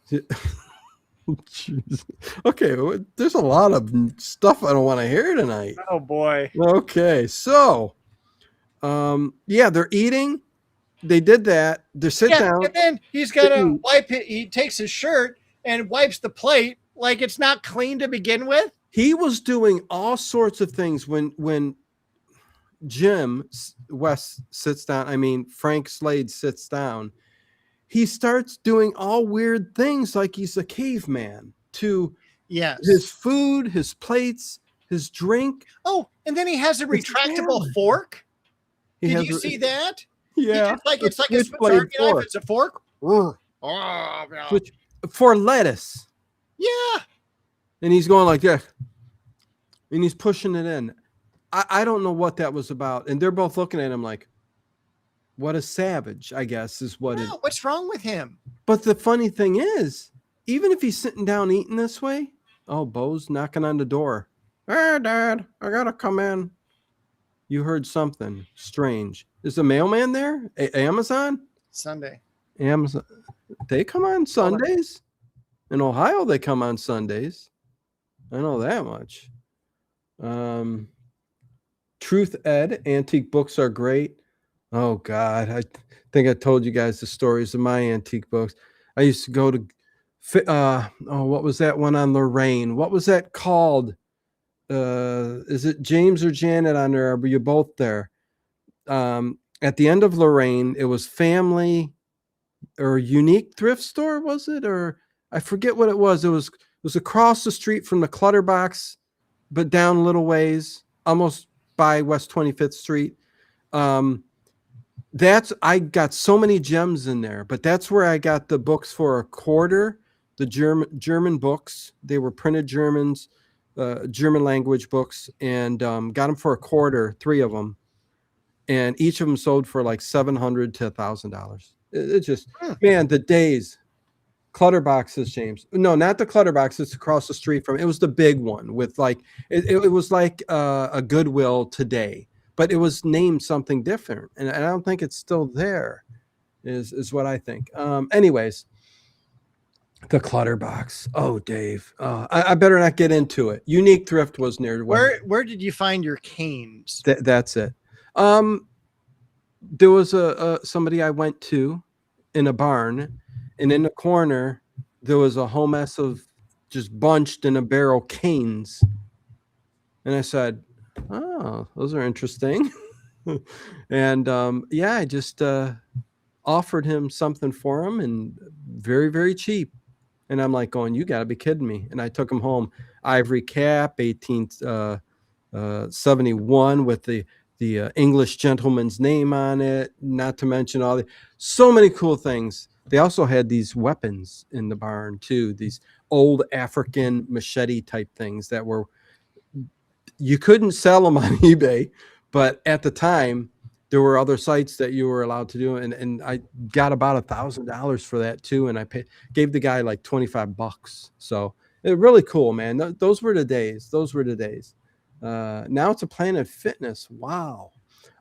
Okay, there's a lot of stuff I don't want to hear tonight. Oh boy. Okay, so they're eating. They did that. They sit down. And then he's got to wipe it. He takes his shirt and wipes the plate like it's not clean to begin with. He was doing all sorts of things when Jim West sits down. I mean, Frank Slade sits down. He starts doing all weird things like he's a caveman to his food, his plates, his drink. Oh, and then he has a retractable fork. Did you see that? Yeah. It's like a Swiss Army knife. It's a fork. For lettuce. Yeah. And he's going like that. And he's pushing it in. I don't know what that was about. And they're both looking at him like, what a savage, I guess, is what it. What's wrong with him? But the funny thing is, even if he's sitting down eating this way, Bo's knocking on the door. Hey, Dad, I gotta come in. You heard something strange. Is the mailman there? Amazon? Sunday. Amazon. They come on Sundays? In Ohio, they come on Sundays. I know that much. Truth Ed, antique books are great. Oh, God. I think I told you guys the stories of my antique books. I used to go to, what was that one on Lorraine? What was that called? Is it James or Janet on there? Were you both there? At the end of Lorraine, it was Family or Unique Thrift Store, was it? Or I forget what it was. It was across the street from the Clutter Box, but down a little ways, almost by West 25th Street. I got so many gems in there, but that's where I got the books for a quarter. The German books, they were printed German language books, and got them for a quarter, 3 of them, and each of them sold for like $700 to $1,000. It just, man, the days. Clutter boxes, James. No, not the clutter box. It's across the street from. It was the big one with like it was like a Goodwill today, but it was named something different, and I don't think it's still there. Is what I think. Anyways, the clutter box. Oh, Dave, I better not get into it. Unique Thrift was near. Where did you find your canes? That's it. There was somebody I went to in a barn. And in the corner, there was a whole mess of just bunched in a barrel canes. And I said, oh, those are interesting. And I just offered him something for him, and very, very cheap. And I'm like going, you got to be kidding me. And I took him home. Ivory cap, 1871 with the English gentleman's name on it, not to mention so many cool things. They also had these weapons in the barn too, these old African machete type things that you couldn't sell them on eBay, but at the time there were other sites that you were allowed to do. And I got about $1,000 for that too. And I gave the guy like $25. So it really cool, man. Those were the days. Now it's a Planet Fitness. Wow.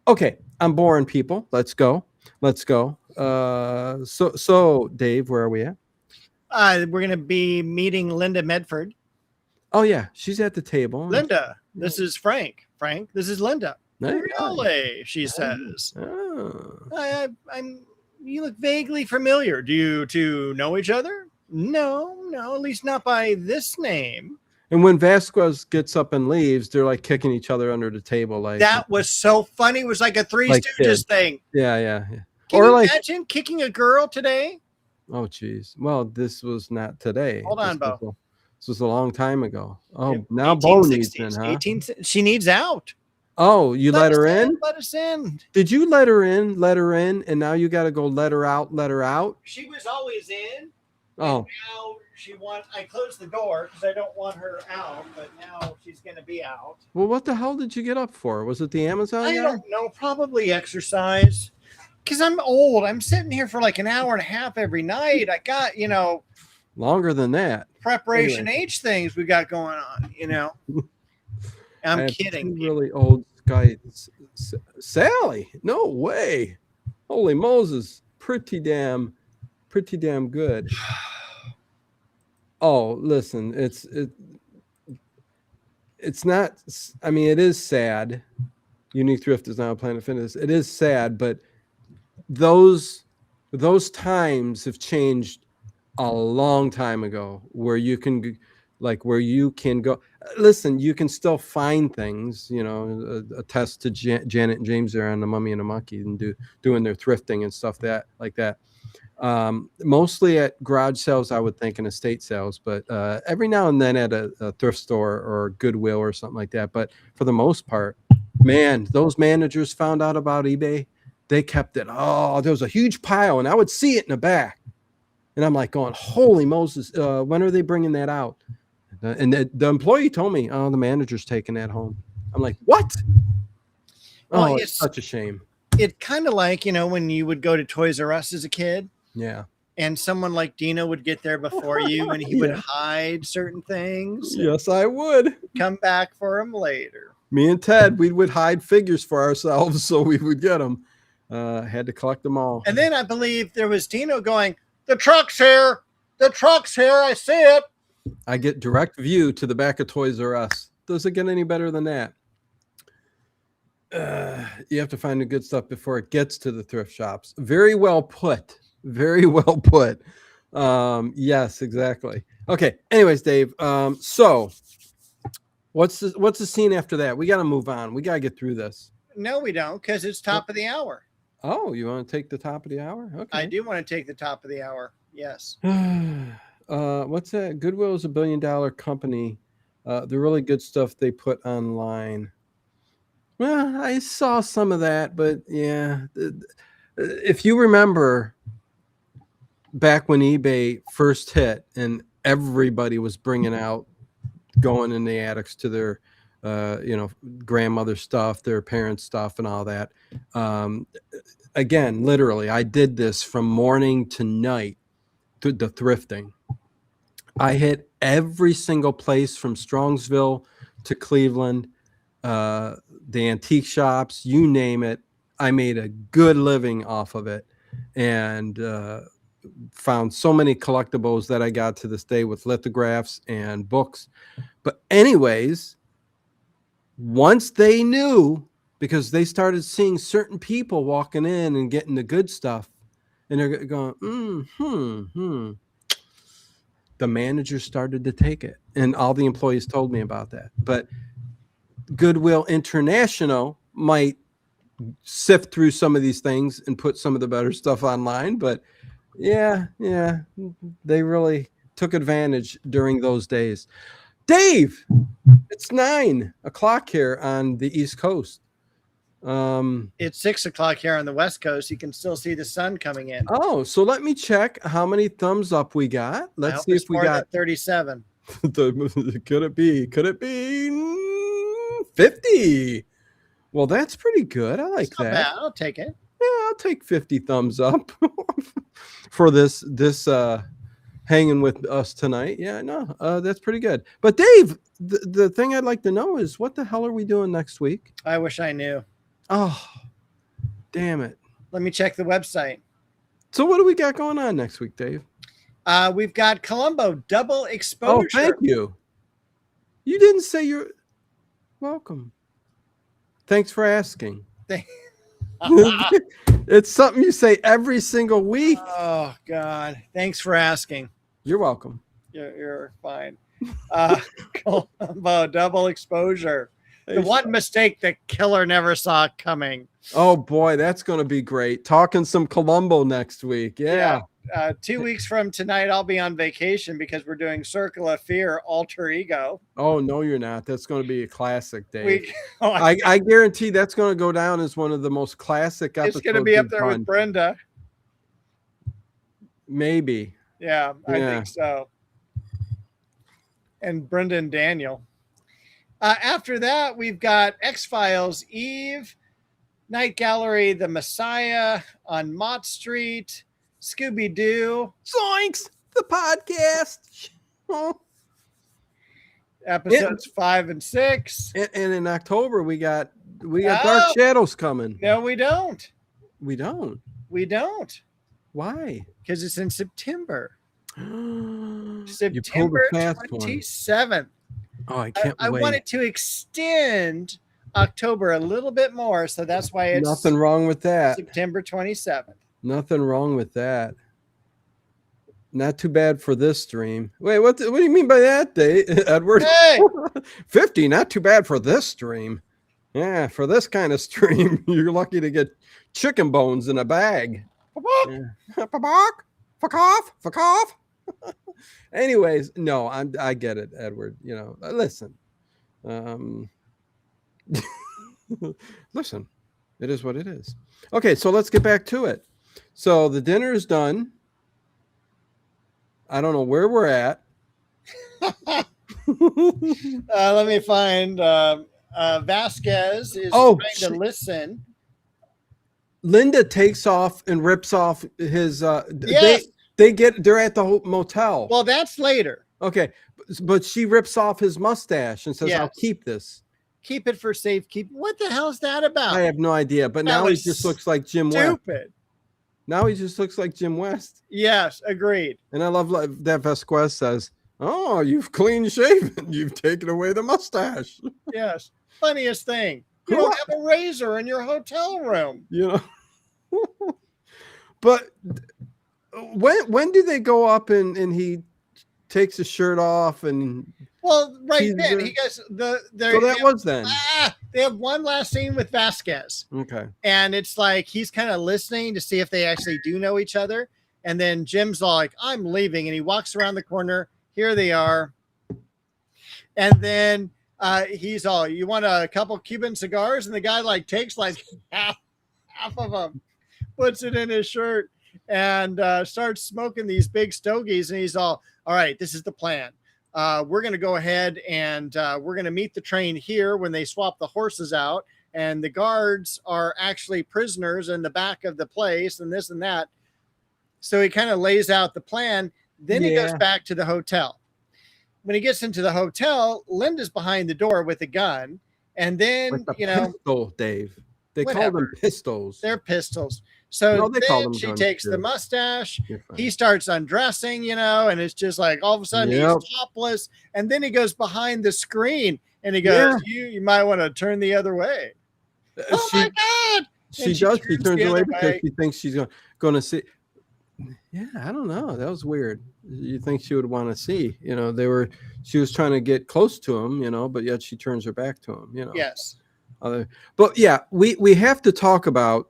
Okay. I'm boring people. Let's go. So Dave, where are we at? We're going to be meeting Linda Medford. Oh yeah. She's at the table. Linda, this is Frank. Frank, this is Linda. Hey, really? She says. Oh. You look vaguely familiar. Do you two know each other? No, at least not by this name. And when Vasquez gets up and leaves, they're like kicking each other under the table. Like that was so funny. It was like a Three Stooges thing. Yeah. Can you imagine kicking a girl today? Oh, geez. Well, this was not today. Hold on, Bo. This was a long time ago. Oh, now Bo needs in, huh? She needs out. Oh, you let her in? Let us in. Did you let her in? Let her in, and now you got to go let her out. She was always in. Oh. Now I closed the door because I don't want her out, but now she's going to be out. Well, what the hell did you get up for? Was it the Amazon guy? I don't know. Probably exercise. Because I'm old. I'm sitting here for like an hour and a half every night. I got, longer than that. Preparation H things we got going on, I'm kidding. Really old guy. Sally. No way. Holy Moses. Pretty damn good. Oh, listen, it's not, I mean, it is sad. Unique Thrift is now a Planet Fitness. It is sad, but those times have changed a long time ago, where you can go. Listen, you can still find things, attest to Janet and James there on the Mummy and the Monkey, and doing their thrifting and stuff like that. Mostly at garage sales, I would think, and estate sales, but every now and then at a thrift store or Goodwill or something like that. But for the most part, man, those managers found out about eBay. They kept it. Oh, there was a huge pile, and I would see it in the back. And I'm like going, holy Moses, when are they bringing that out? And the employee told me, oh, the manager's taking that home. I'm like, what? Well, it's such a shame. It's kind of like, when you would go to Toys R Us as a kid. Yeah. and someone like Dino would get there before you, and he would hide certain things. Yes, I would. Come back for them later. Me and Ted, we would hide figures for ourselves so we would get them. Had to collect them all. And then I believe there was Dino going, "The truck's here. The truck's here. I see it." I get direct view to the back of Toys R Us. Does it get any better than that? You have to find the good stuff before it gets to the thrift shops. Very well put. Very well put. Yes, exactly. Okay. Anyways, Dave. So what's the scene after that? We got to move on. We got to get through this. No, we don't, because it's top of the hour. Oh, you want to take the top of the hour? Okay. I do want to take the top of the hour. Yes. What's that? Goodwill is $1 billion company. The really good stuff they put online. Well, I saw some of that, but yeah. If you remember back when eBay first hit and everybody was bringing out, going in the attics to their, grandmother stuff, their parents' stuff and all that. Again, literally, I did this from morning to night to the thrifting. I hit every single place from Strongsville to Cleveland, the antique shops, you name it. I made a good living off of it and found so many collectibles that I got to this day with lithographs and books. But anyways, once they knew, because they started seeing certain people walking in and getting the good stuff, and they're going, the manager started to take it, and all the employees told me about that. But Goodwill International might sift through some of these things and put some of the better stuff online. But yeah, they really took advantage during those days. Dave, it's 9 o'clock here on the East Coast. It's 6 o'clock here on the West Coast. You can still see the sun coming in. Oh, so let me check how many thumbs up we got. Let's see if we got 37. Could it be 50? Well, that's pretty good. I like that. Bad. I'll take it. Yeah, I'll take 50 thumbs up for this hanging with us tonight. Yeah, no, that's pretty good. But Dave, the thing I'd like to know is what the hell are we doing next week? I wish I knew. Oh, damn it. Let me check the website. So what do we got going on next week, Dave? We've got Columbo double exposure. Oh, thank you. You didn't say you're welcome. Thanks for asking. It's something you say every single week. Oh, God. Thanks for asking. You're welcome. You're fine. Columbo double exposure. The one mistake the killer never saw coming. Oh, boy, that's going to be great. Talking some Columbo next week. Yeah. 2 weeks from tonight, I'll be on vacation because we're doing Circle of Fear Alter Ego. Oh, no, you're not. That's going to be a classic, Dave. Oh, I guarantee that's going to go down as one of the most classic episodes. It's going to be up there with Brenda. Maybe. Yeah, I think so. And Brenda and Daniel. After that, we've got X-Files Eve, Night Gallery, The Messiah on Mott Street, Scooby-Doo. Zoinks! The podcast. Episodes 5 and 6. And in October, we got Dark Shadows coming. No, we don't. We don't. We don't. Why? Because it's in September. September 27th. Oh, I can't wait. I wanted to extend October a little bit more, so that's why it's nothing wrong with that. September 27th. Nothing wrong with that. Not too bad for this stream. Wait, what do you mean by that, Dave, Edward? Hey! 50, not too bad for this stream. Yeah, for this kind of stream, you're lucky to get chicken bones in a bag. Fuck off. Anyways, no, I get it, Edward. You know, listen. Listen, it is what it is. Okay, so let's get back to it. So the dinner is done. I don't know where we're at. Let me find Vasquez is trying to listen. Linda takes off and rips off his They're at the motel. Well, that's later. Okay, but she rips off his mustache and says, Yes. "I'll keep this. Keep it for safekeeping." What the hell is that about? I have no idea. But That now he was just looks like Jim West. Stupid. Now he just looks like Jim West. Yes, agreed. And I love that Vasquez says, "Oh, you've clean shaven. You've taken away the mustache." Yes. Funniest thing. You don't have a razor in your hotel room. You know. But when do they go up and he takes his shirt off and well, right then he goes so that was then. They have one last scene with Vasquez. Okay. And it's like he's kind of listening to see if they actually do know each other. And then Jim's all like, "I'm leaving," and he walks around the corner. Here they are. And then he's all, "You want a couple Cuban cigars?" And the guy like takes like half of them, puts it in his shirt, and starts smoking these big stogies. And he's all right, this is the plan. We're going to go ahead and we're going to meet the train here when they swap the horses out. And the guards are actually prisoners in the back of the place and this and that. So he kind of lays out the plan. Then he goes back to the hotel. When he gets into the hotel, Linda's behind the door with a gun. And then, pistol, Dave. They call them pistols. They're pistols. So they call them she guns takes too. the mustache. He starts undressing, and it's just like all of a sudden he's topless. And then he goes behind the screen and he goes, you might want to turn the other way. Oh my God. She does. She turns away because she thinks she's going to see. Yeah, I don't know. That was weird. You think she would want to see, she was trying to get close to him, but yet she turns her back to him, Yes. But yeah, we have to talk about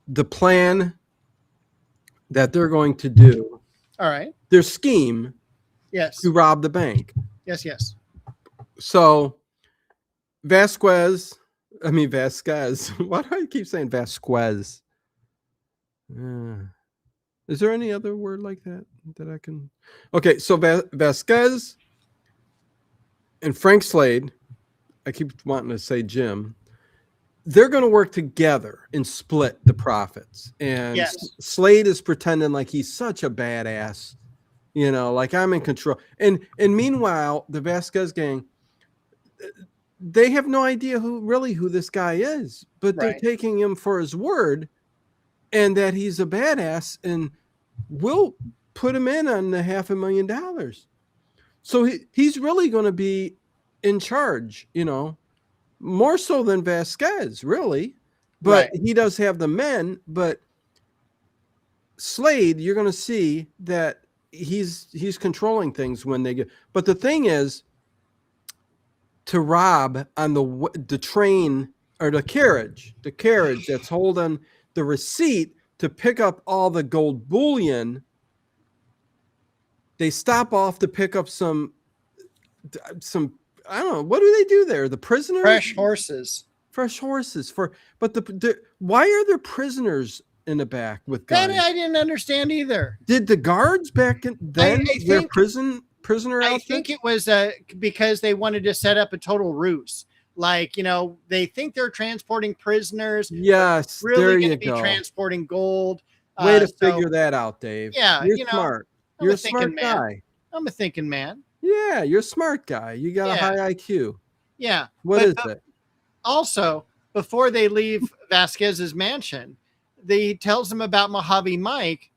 the plan that they're going to do. All right. Their scheme. Yes. To rob the bank. Yes. So Vasquez. Why do I keep saying Vasquez? Is there any other word like that I can? Okay, so Vasquez and Frank Slade, I keep wanting to say Jim, they're going to work together and split the profits. And Slade is pretending like he's such a badass, like I'm in control. And meanwhile, the Vasquez gang, they have no idea who this guy is, but they're taking him for his word and that he's a badass and will put him in on the $500,000. So he's really going to be in charge, more so than Vasquez, really. But he does have the men. But Slade, you're going to see that he's controlling things when they get. But the thing is, to rob on the train or the carriage that's holding the receipt to pick up all the gold bullion. They stop off to pick up some. I don't know. What do they do there? The prisoners? Fresh horses. But why are there prisoners in the back with guns? That I didn't understand either. Did the guards back then their prisoner outfit? I think it was because they wanted to set up a total ruse. Like, they think they're transporting prisoners. Yes, really going to be transporting gold. Way to figure that out, Dave. Yeah, you're smart. You're a smart guy. I'm a thinking man. Yeah, you're a smart guy. You got a high IQ. Yeah. What is it? Also, before they leave Vasquez's mansion, he tells them about Mojave Mike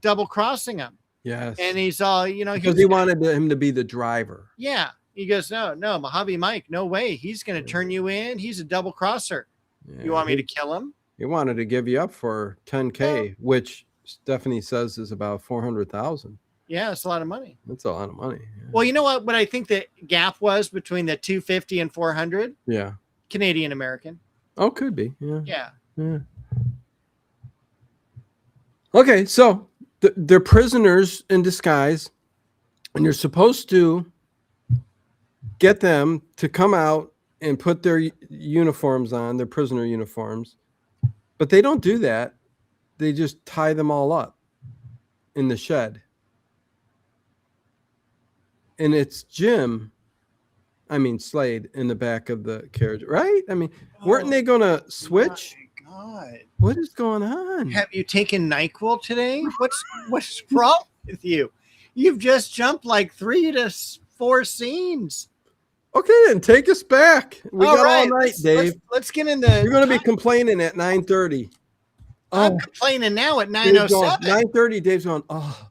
double crossing him. Yes. And he's all, because he wanted him to be the driver. Yeah. He goes, no, Mojave Mike, no way. He's going to turn you in. He's a double crosser. Yeah, you want me to kill him? He wanted to give you up for $10K, which Stephanie says is about $400,000. Yeah, it's a lot of money. That's a lot of money. Yeah. Well, you know what I think the gap was between the 250 and 400? Yeah. Canadian American. Oh, could be. Yeah. Okay, so they're prisoners in disguise, and you're supposed to get them to come out and put their uniforms on, their prisoner uniforms. But they don't do that. They just tie them all up in the shed. And it's Slade in the back of the carriage, right? I mean, weren't they going to switch? My God. What is going on? Have you taken NyQuil today? What's wrong with you? You've just jumped like 3 to 4 scenes. Okay, then take us back. We got all night, Dave. Let's get into. You're going to be complaining at 9:30. I'm complaining now at 9:07. 9:30. Dave's going. Oh,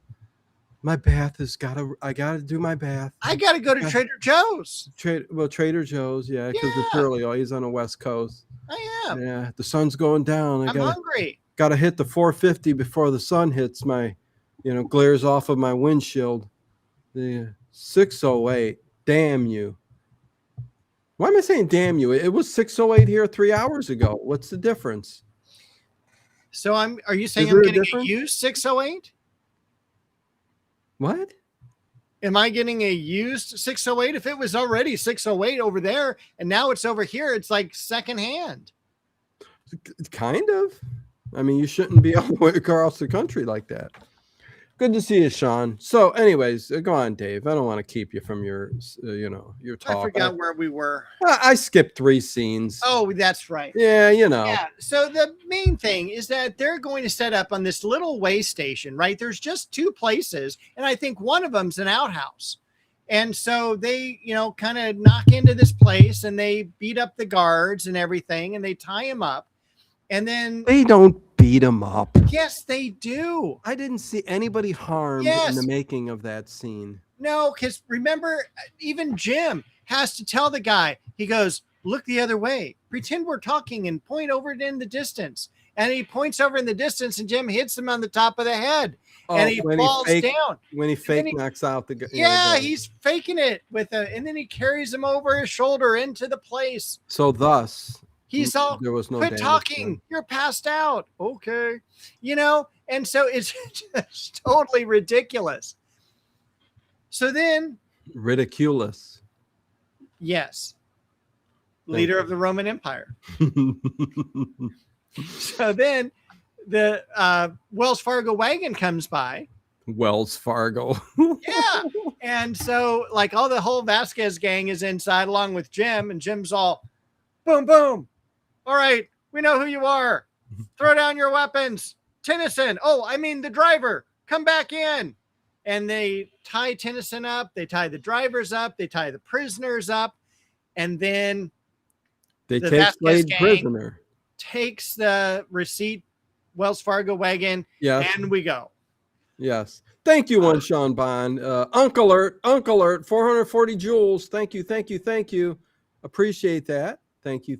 my bath has got to. I got to do my bath. I got to go to Trader Joe's. Trader Joe's, yeah, because it's early. Oh, he's on the West Coast. I am. Yeah, the sun's going down. I'm hungry. Got to hit the 450 before the sun hits my, glares off of my windshield. The 608. Damn you. Why am I saying damn you? It was 608 here 3 hours ago. What's the difference? So are you saying I'm getting a used 608? What? Am I getting a used 608? If it was already 608 over there and now it's over here, it's like secondhand. Kind of. I mean, you shouldn't be all the way across the country like that. Good to see you, Sean. So, anyways, go on, Dave. I don't want to keep you from your talk. I forgot where we were. I skipped 3 scenes. Oh, that's right. Yeah, Yeah. So the main thing is that they're going to set up on this little way station, right? There's just 2 places, and I think one of them's an outhouse. And so they, kind of knock into this place and they beat up the guards and everything, and they tie them up. And then they don't beat them up. Yes, they do. I didn't see anybody harmed in the making of that scene. No, because remember, even Jim has to tell the guy, he goes, look the other way. Pretend we're talking and point over it in the distance. And he points over in the distance and Jim hits him on the top of the head. And he falls down. When he knocks out the guy. Yeah, he's faking it and then he carries him over his shoulder into the place. So thus... He's all, there was no quit talking. You're passed out. Okay. And so it's just totally ridiculous. So then. Ridiculous. Yes. Leader of the Roman Empire. So then the Wells Fargo wagon comes by. Wells Fargo. Yeah. And so like all the whole Vasquez gang is inside along with Jim, and Jim's all boom, boom. All right, we know who you are. Throw down your weapons. Tennyson. Oh, I mean the driver. Come back in. And they tie Tennyson up. They tie the drivers up. They tie the prisoners up. And then they take Slade prisoner. Takes the receipt Wells Fargo wagon. Yes. And we go. Yes. Thank you, one Sean Bond. Uncle Alert, 440 joules. Thank you. Appreciate that. Thank you.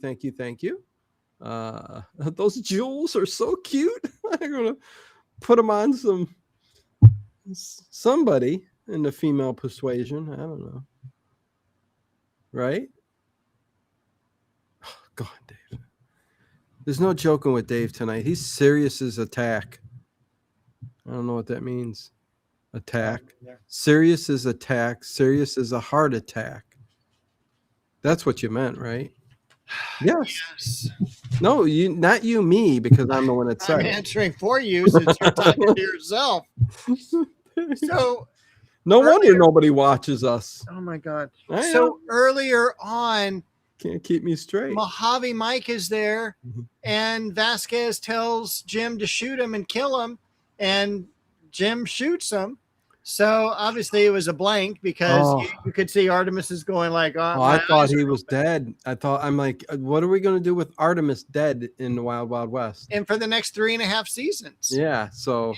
Those jewels are so cute. I'm gonna put them on somebody in the female persuasion. I don't know. Right? Oh, go on, Dave. There's no joking with Dave tonight. He's serious as attack. I don't know what that means. Attack. Serious as attack. Serious as a heart attack. That's what you meant, right? Yes. No, not you, me, because I'm the one that said I'm answering for you since you're talking to yourself. So no wonder nobody watches us. Oh my God. So earlier on, can't keep me straight. Mojave Mike is there, and Vasquez tells Jim to shoot him and kill him, and Jim shoots him. So obviously it was a blank because you could see Artemus is going like, I thought he was dead. I'm like, what are we going to do with Artemus dead in the Wild Wild West? And for the next 3.5 seasons. Yeah. So.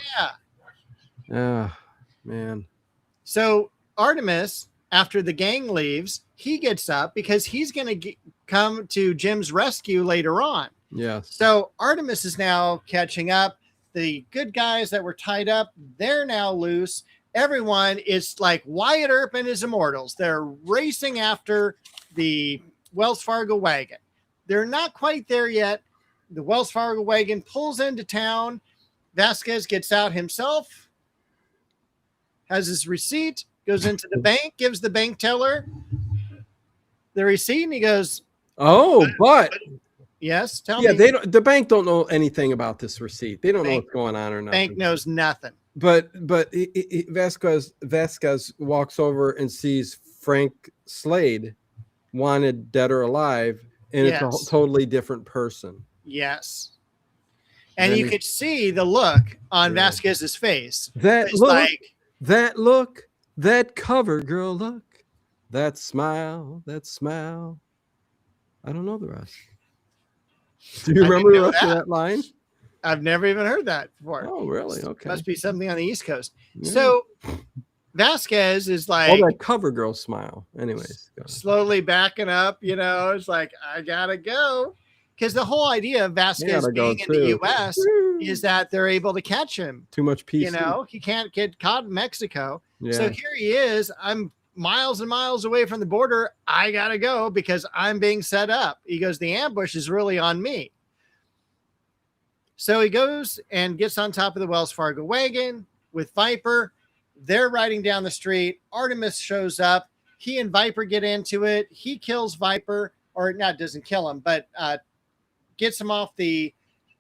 Yeah. Man. So Artemus, after the gang leaves, he gets up because he's going to come to Jim's rescue later on. Yes. So Artemus is now catching up. The good guys that were tied up, they're now loose. Everyone is like Wyatt Earp and his Immortals. They're racing after the Wells Fargo wagon. They're not quite there yet. The Wells Fargo wagon pulls into town. Vasquez gets out himself, has his receipt, goes into the bank, gives the bank teller the receipt, and he goes, but yes, tell me. Yeah, the bank don't know anything about this receipt. They don't know what's going on or not. Bank knows nothing. But Vasquez walks over and sees Frank Slade, wanted dead or alive, and it's a totally different person. Yes. And Then you he- could see the look on Yeah. Vasquez's face. That It's look, like, that look, that cover girl look, that smile, that smile. I don't know the rest. Do you I remember the didn't know rest of that. that line? I've never even heard that before. Oh, really? Okay. Must be something on the East Coast. Yeah. So Vasquez is Oh, like that cover girl smile. Anyways, go. slowly backing up, it's like, I gotta go. Because the whole idea of Vasquez gotta go being in the too. US is that they're able to catch him. Too much PC. He can't get caught in Mexico. Yeah. So here he is. I'm miles and miles away from the border. I gotta go because I'm being set up. He goes, the ambush is really on me. So he goes and gets on top of the Wells Fargo wagon with Viper. They're riding down the street. Artemus shows up. He and Viper get into it. He kills Viper, or not, doesn't kill him, but gets him off the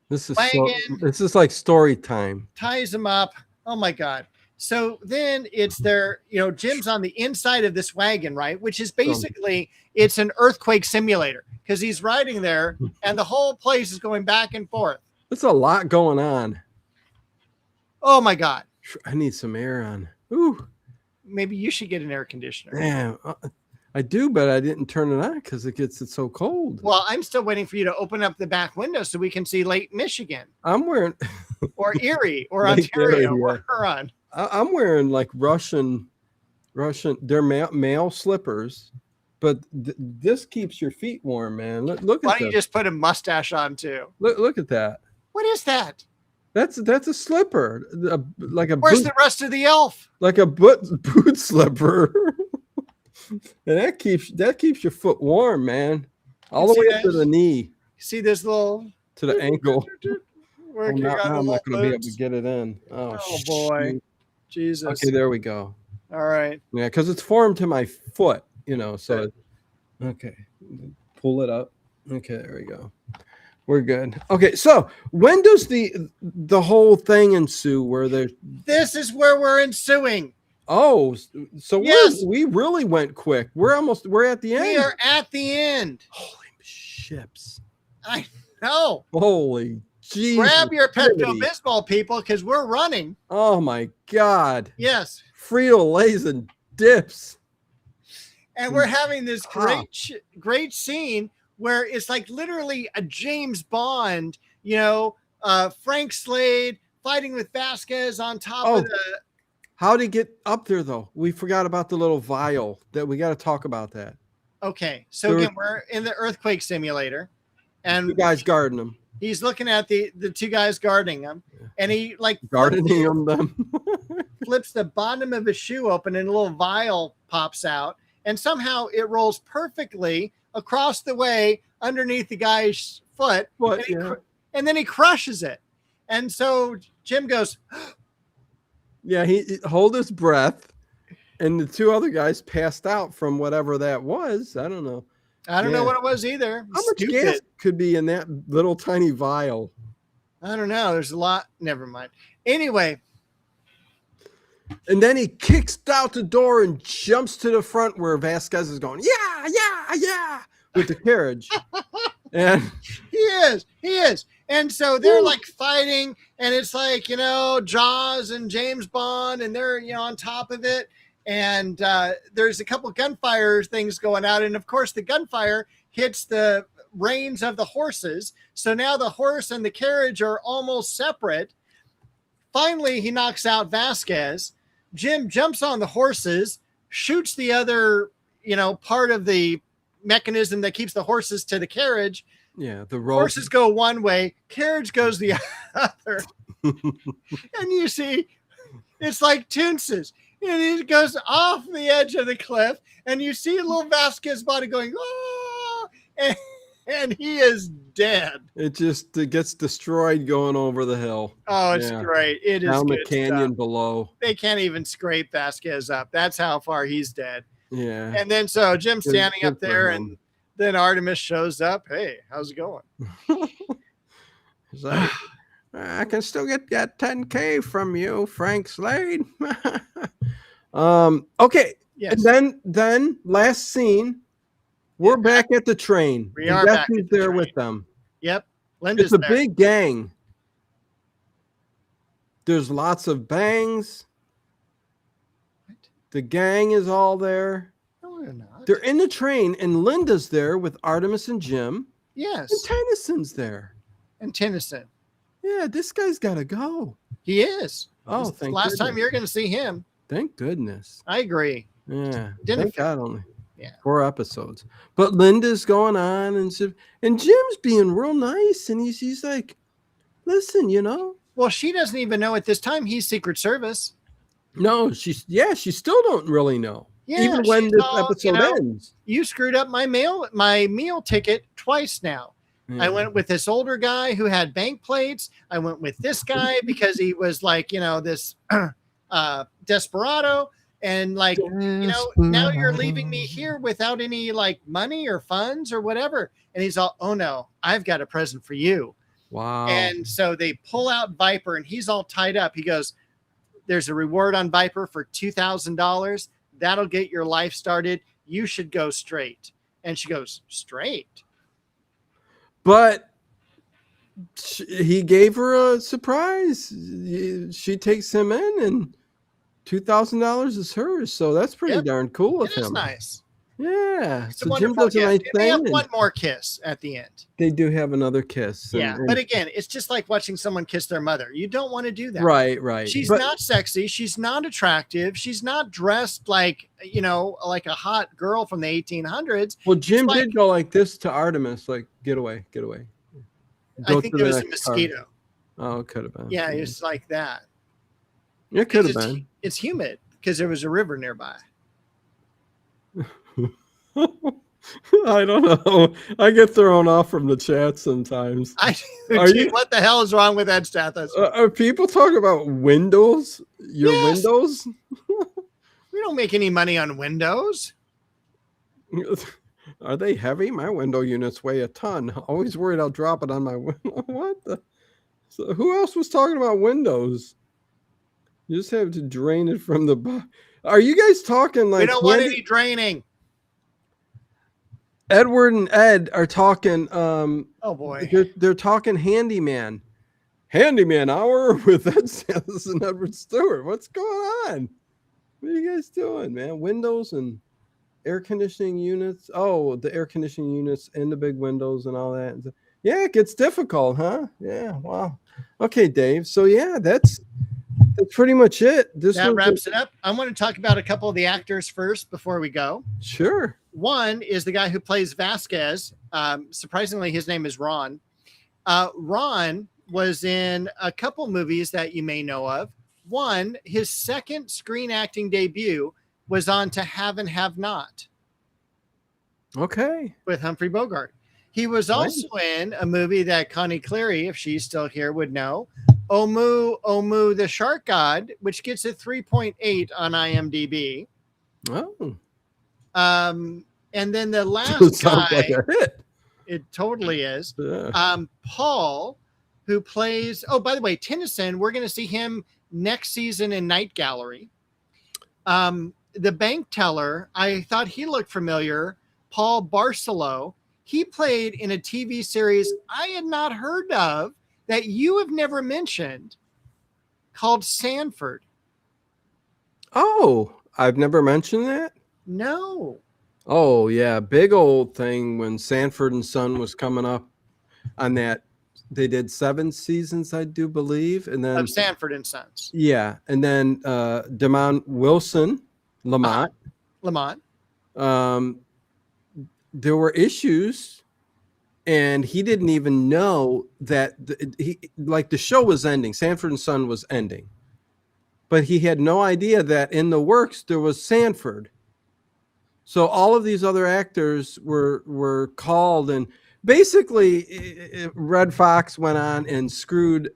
This is wagon. this is like story time. Ties him up. Oh my God. So then it's their, Jim's on the inside of this wagon, right? Which is basically, it's an earthquake simulator because he's riding there and the whole place is going back and forth. There's a lot going on. Oh my God. I need some air on. Ooh, Maybe you should get an air conditioner. damn. I do, but I didn't turn it on because it's so cold. Well, I'm still waiting for you to open up the back window so we can see Lake Michigan I'm wearing or Erie or Lake Ontario Erie, or Huron. I'm wearing like Russian. They're male slippers, but this keeps your feet warm, man. Look Why at don't you this. just put a mustache on too? Look at that. What is that? That's a slipper, like a Where's boot, the rest of the elf? like a boot slipper, and that keeps your foot warm, man, all the See way up to that? the knee, See this little to the ankle. working on the I'm little not going to be able to boots? get it in. Oh, Oh, boy. shoot. Jesus. Okay, there we go. All right. Yeah, because it's formed to my foot, so okay, pull it up. Okay, there we go. We're good. Okay, so when does the whole thing ensue where there's This is where we're ensuing. so Yes. we really went quick. We're at the end. We are at the end. Holy ships. I know. Holy Jesus. Grab your Trinity. Pepto-Bismol, people, because we're running. Oh my God. Yes. Frito-Lays and dips. And we're having this Ah. great scene where it's like literally a James Bond, Frank Slade fighting with Vasquez on top of the. How'd he get up there though? We forgot about the little vial that we got to talk about that. Okay. So There- again, we're in the earthquake simulator and You guys guarding them. he's looking at the two guys guarding him and he Gardening them. flips the bottom of his shoe open and a little vial pops out and somehow it rolls perfectly across the way underneath the guy's foot What? and then he crushes it. And so Jim goes, Yeah, he hold his breath, and the two other guys passed out from whatever that was. I don't know. I don't know Yeah. what it was either. How much Stupid. gas could be in that little tiny vial? I don't know. There's a lot. Never mind. Anyway, And then he kicks out the door and jumps to the front where Vasquez is going, yeah, with the carriage. And he is. And so they're Woo. like fighting, and it's like, Jaws and James Bond, and they're, on top of it. And there's a couple gunfire things going out. And of course, the gunfire hits the reins of the horses. So now the horse and the carriage are almost separate. Finally, he knocks out Vasquez. Jim jumps on the horses, shoots the other, part of the mechanism that keeps the horses to the carriage. yeah, the rope. Horses go one way, carriage goes the other. And you see, it's like Toonses. And he goes off the edge of the cliff, and you see a little Vasquez body going, oh, and he is dead. It gets destroyed going over the hill. Oh, it's Yeah. great. It is Down the good canyon stuff. below. They can't even scrape Vasquez up. That's how far he's dead. Yeah. And then so Jim's Good- standing good up for there, him. and then Artemis shows up. Hey, how's it going? He's like, I can still get that 10K from you, Frank Slade. Okay. Yes. And then last scene, we're back at the train. We And are guess back who's at the there train. with them? Yep. Linda's It's a there. big gang. There's lots of bangs. The gang is all there. No, they're not. They're in the train, and Linda's there with Artemus and Jim. Yes. And Tennyson's there. And Tennyson. Yeah, this guy's got to go. He is. Oh, This is the thank last goodness. time you're going to see him. Thank goodness. I agree. Yeah. Didn't Thank fit. God only. Yeah. 4 episodes. But Linda's going on, and Jim's being real nice, and he's like, listen, Well, she doesn't even know at this time he's Secret Service. No, she still don't really know. Yeah, Even when she's this all, episode ends. You screwed up my meal ticket twice now. Yeah. I went with this older guy who had bank plates. I went with this guy because he was like, this desperado. And like, now you're leaving me here without any like money or funds or whatever. And he's all, oh no, I've got a present for you. Wow. And so they pull out Viper and he's all tied up. He goes, there's a reward on Viper for $2,000. That'll get your life started. You should go straight. And she goes, straight? But he gave her a surprise. She takes him in, and $2,000 is hers. So that's pretty darn cool of It is him. nice. Yeah. It's a So Jim wonderful does a gift. nice And they have thing. one more kiss at the end. They do have another kiss. Yeah. But again, it's just like watching someone kiss their mother. You don't want to do that. Right. She's But- not sexy. She's not attractive. She's not dressed like, like a hot girl from the 1800s. Well, Jim like- did go like this to Artemis, like, get away. I think to it the was a next car. mosquito. Oh, it could have been. Yeah, it's like that. It could have It's- been. It's humid because there was a river nearby. I don't know. I get thrown off from the chat sometimes. I Are dude, you- what the hell is wrong with that Stathis? Are people talking about windows? Your Yes. windows? We don't make any money on windows. Are they heavy? My window units weigh a ton. Always worried I'll drop it on my window. What the? So who else was talking about windows? You just have to drain it from the. Are you guys talking like? We don't want any draining. Edward and Ed are talking. Oh boy. They're talking handyman hour with Ed Salas and Edward Stewart. What's going on? What are you guys doing, man? Windows and air conditioning units. Oh, the air conditioning units and the big windows and all that. Yeah, it gets difficult, huh? Yeah. Wow. Okay, Dave. So yeah, that's pretty much it. That wraps it up. I want to talk about a couple of the actors first before we go. Sure. One is the guy who plays Vasquez. Surprisingly, his name is Ron. Ron was in a couple movies that you may know of. One, his second screen acting debut was on To Have and Have Not. Okay. With Humphrey Bogart. He was also in a movie that Connie Cleary, if she's still here, would know. Omu, the Shark God, which gets a 3.8 on IMDb. Oh. And then the last Sounds guy, like a hit. it totally is. Yeah. Paul, who plays, oh, by the way, Tennyson, we're going to see him next season in Night Gallery. The bank teller, I thought he looked familiar. Paul Barcelo, he played in a TV series I had not heard of that you have never mentioned called Sanford. Oh, I've never mentioned that. No. Oh yeah, big old thing when Sanford and Son was coming up on that. They did 7 seasons, I do believe, and then Of Sanford and Sons. yeah, and then Lamont, Lamont. there were issues, and he didn't even know that the show was ending. Sanford and Son was ending, but he had no idea that in the works there was Sanford. So all of these other actors were called, and basically Red Fox went on and screwed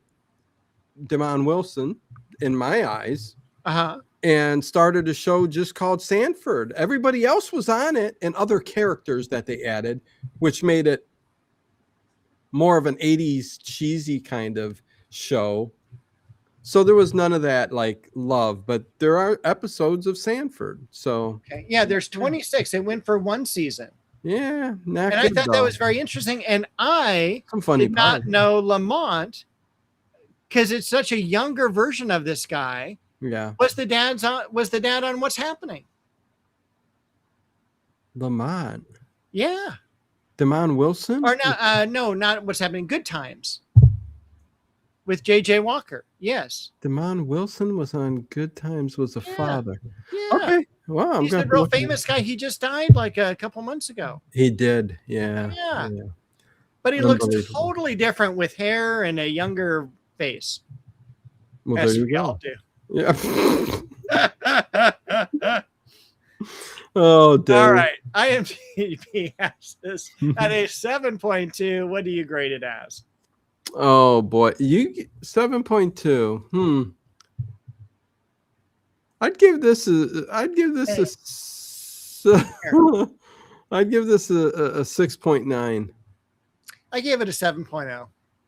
Damon Wilson, in my eyes, and started a show just called Sanford. Everybody else was on it, and other characters that they added, which made it more of an 80s cheesy kind of show. So there was none of that like love, but there are episodes of Sanford. So okay. Yeah, there's 26. It went for 1 season. yeah, And I thought that was very interesting. And I some funny did not know Lamont because it's such a younger version of this guy. Yeah. Was the dad on What's Happening? Lamont. Yeah. Damon Wilson? Or not? No, not What's Happening. Good Times with J.J. Walker. Yes. Damon Wilson was on Good Times. Was a father. Yeah. Okay. Wow. He's the real famous guy. He just died like a couple months ago. He did. Yeah. Yeah. But he looks Unbelievable. totally different with hair and a younger face. Well, As there you we go. all do. Yeah. Oh, Dave. All right. IMDb has this at a 7.2. What do you grade it as? Oh boy, 7.2. I'd give this a. I'd give this a 6.9. I gave it a 7.0.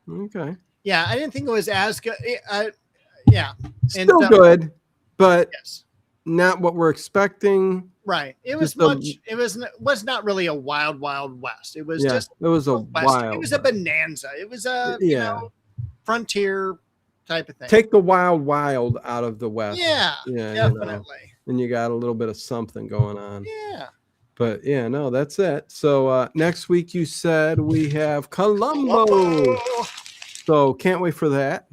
Okay. Yeah, I didn't think it was as good. Yeah. Still good, but yes. not what we're expecting. Right. It was it was not really a wild west. It was just it was a west. wild. It was a bonanza. It was a frontier type of thing. Take the wild out of the west. Yeah, definitely. And you got a little bit of something going on. Yeah. But yeah, no, that's it. So next week you said we have Columbo. So can't wait for that.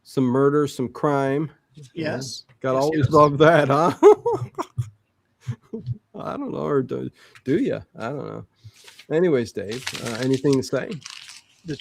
Some murder, some crime. Yes. Gotta always love that, huh? I don't know. Or do you? I don't know. Anyways, Dave, anything to say? The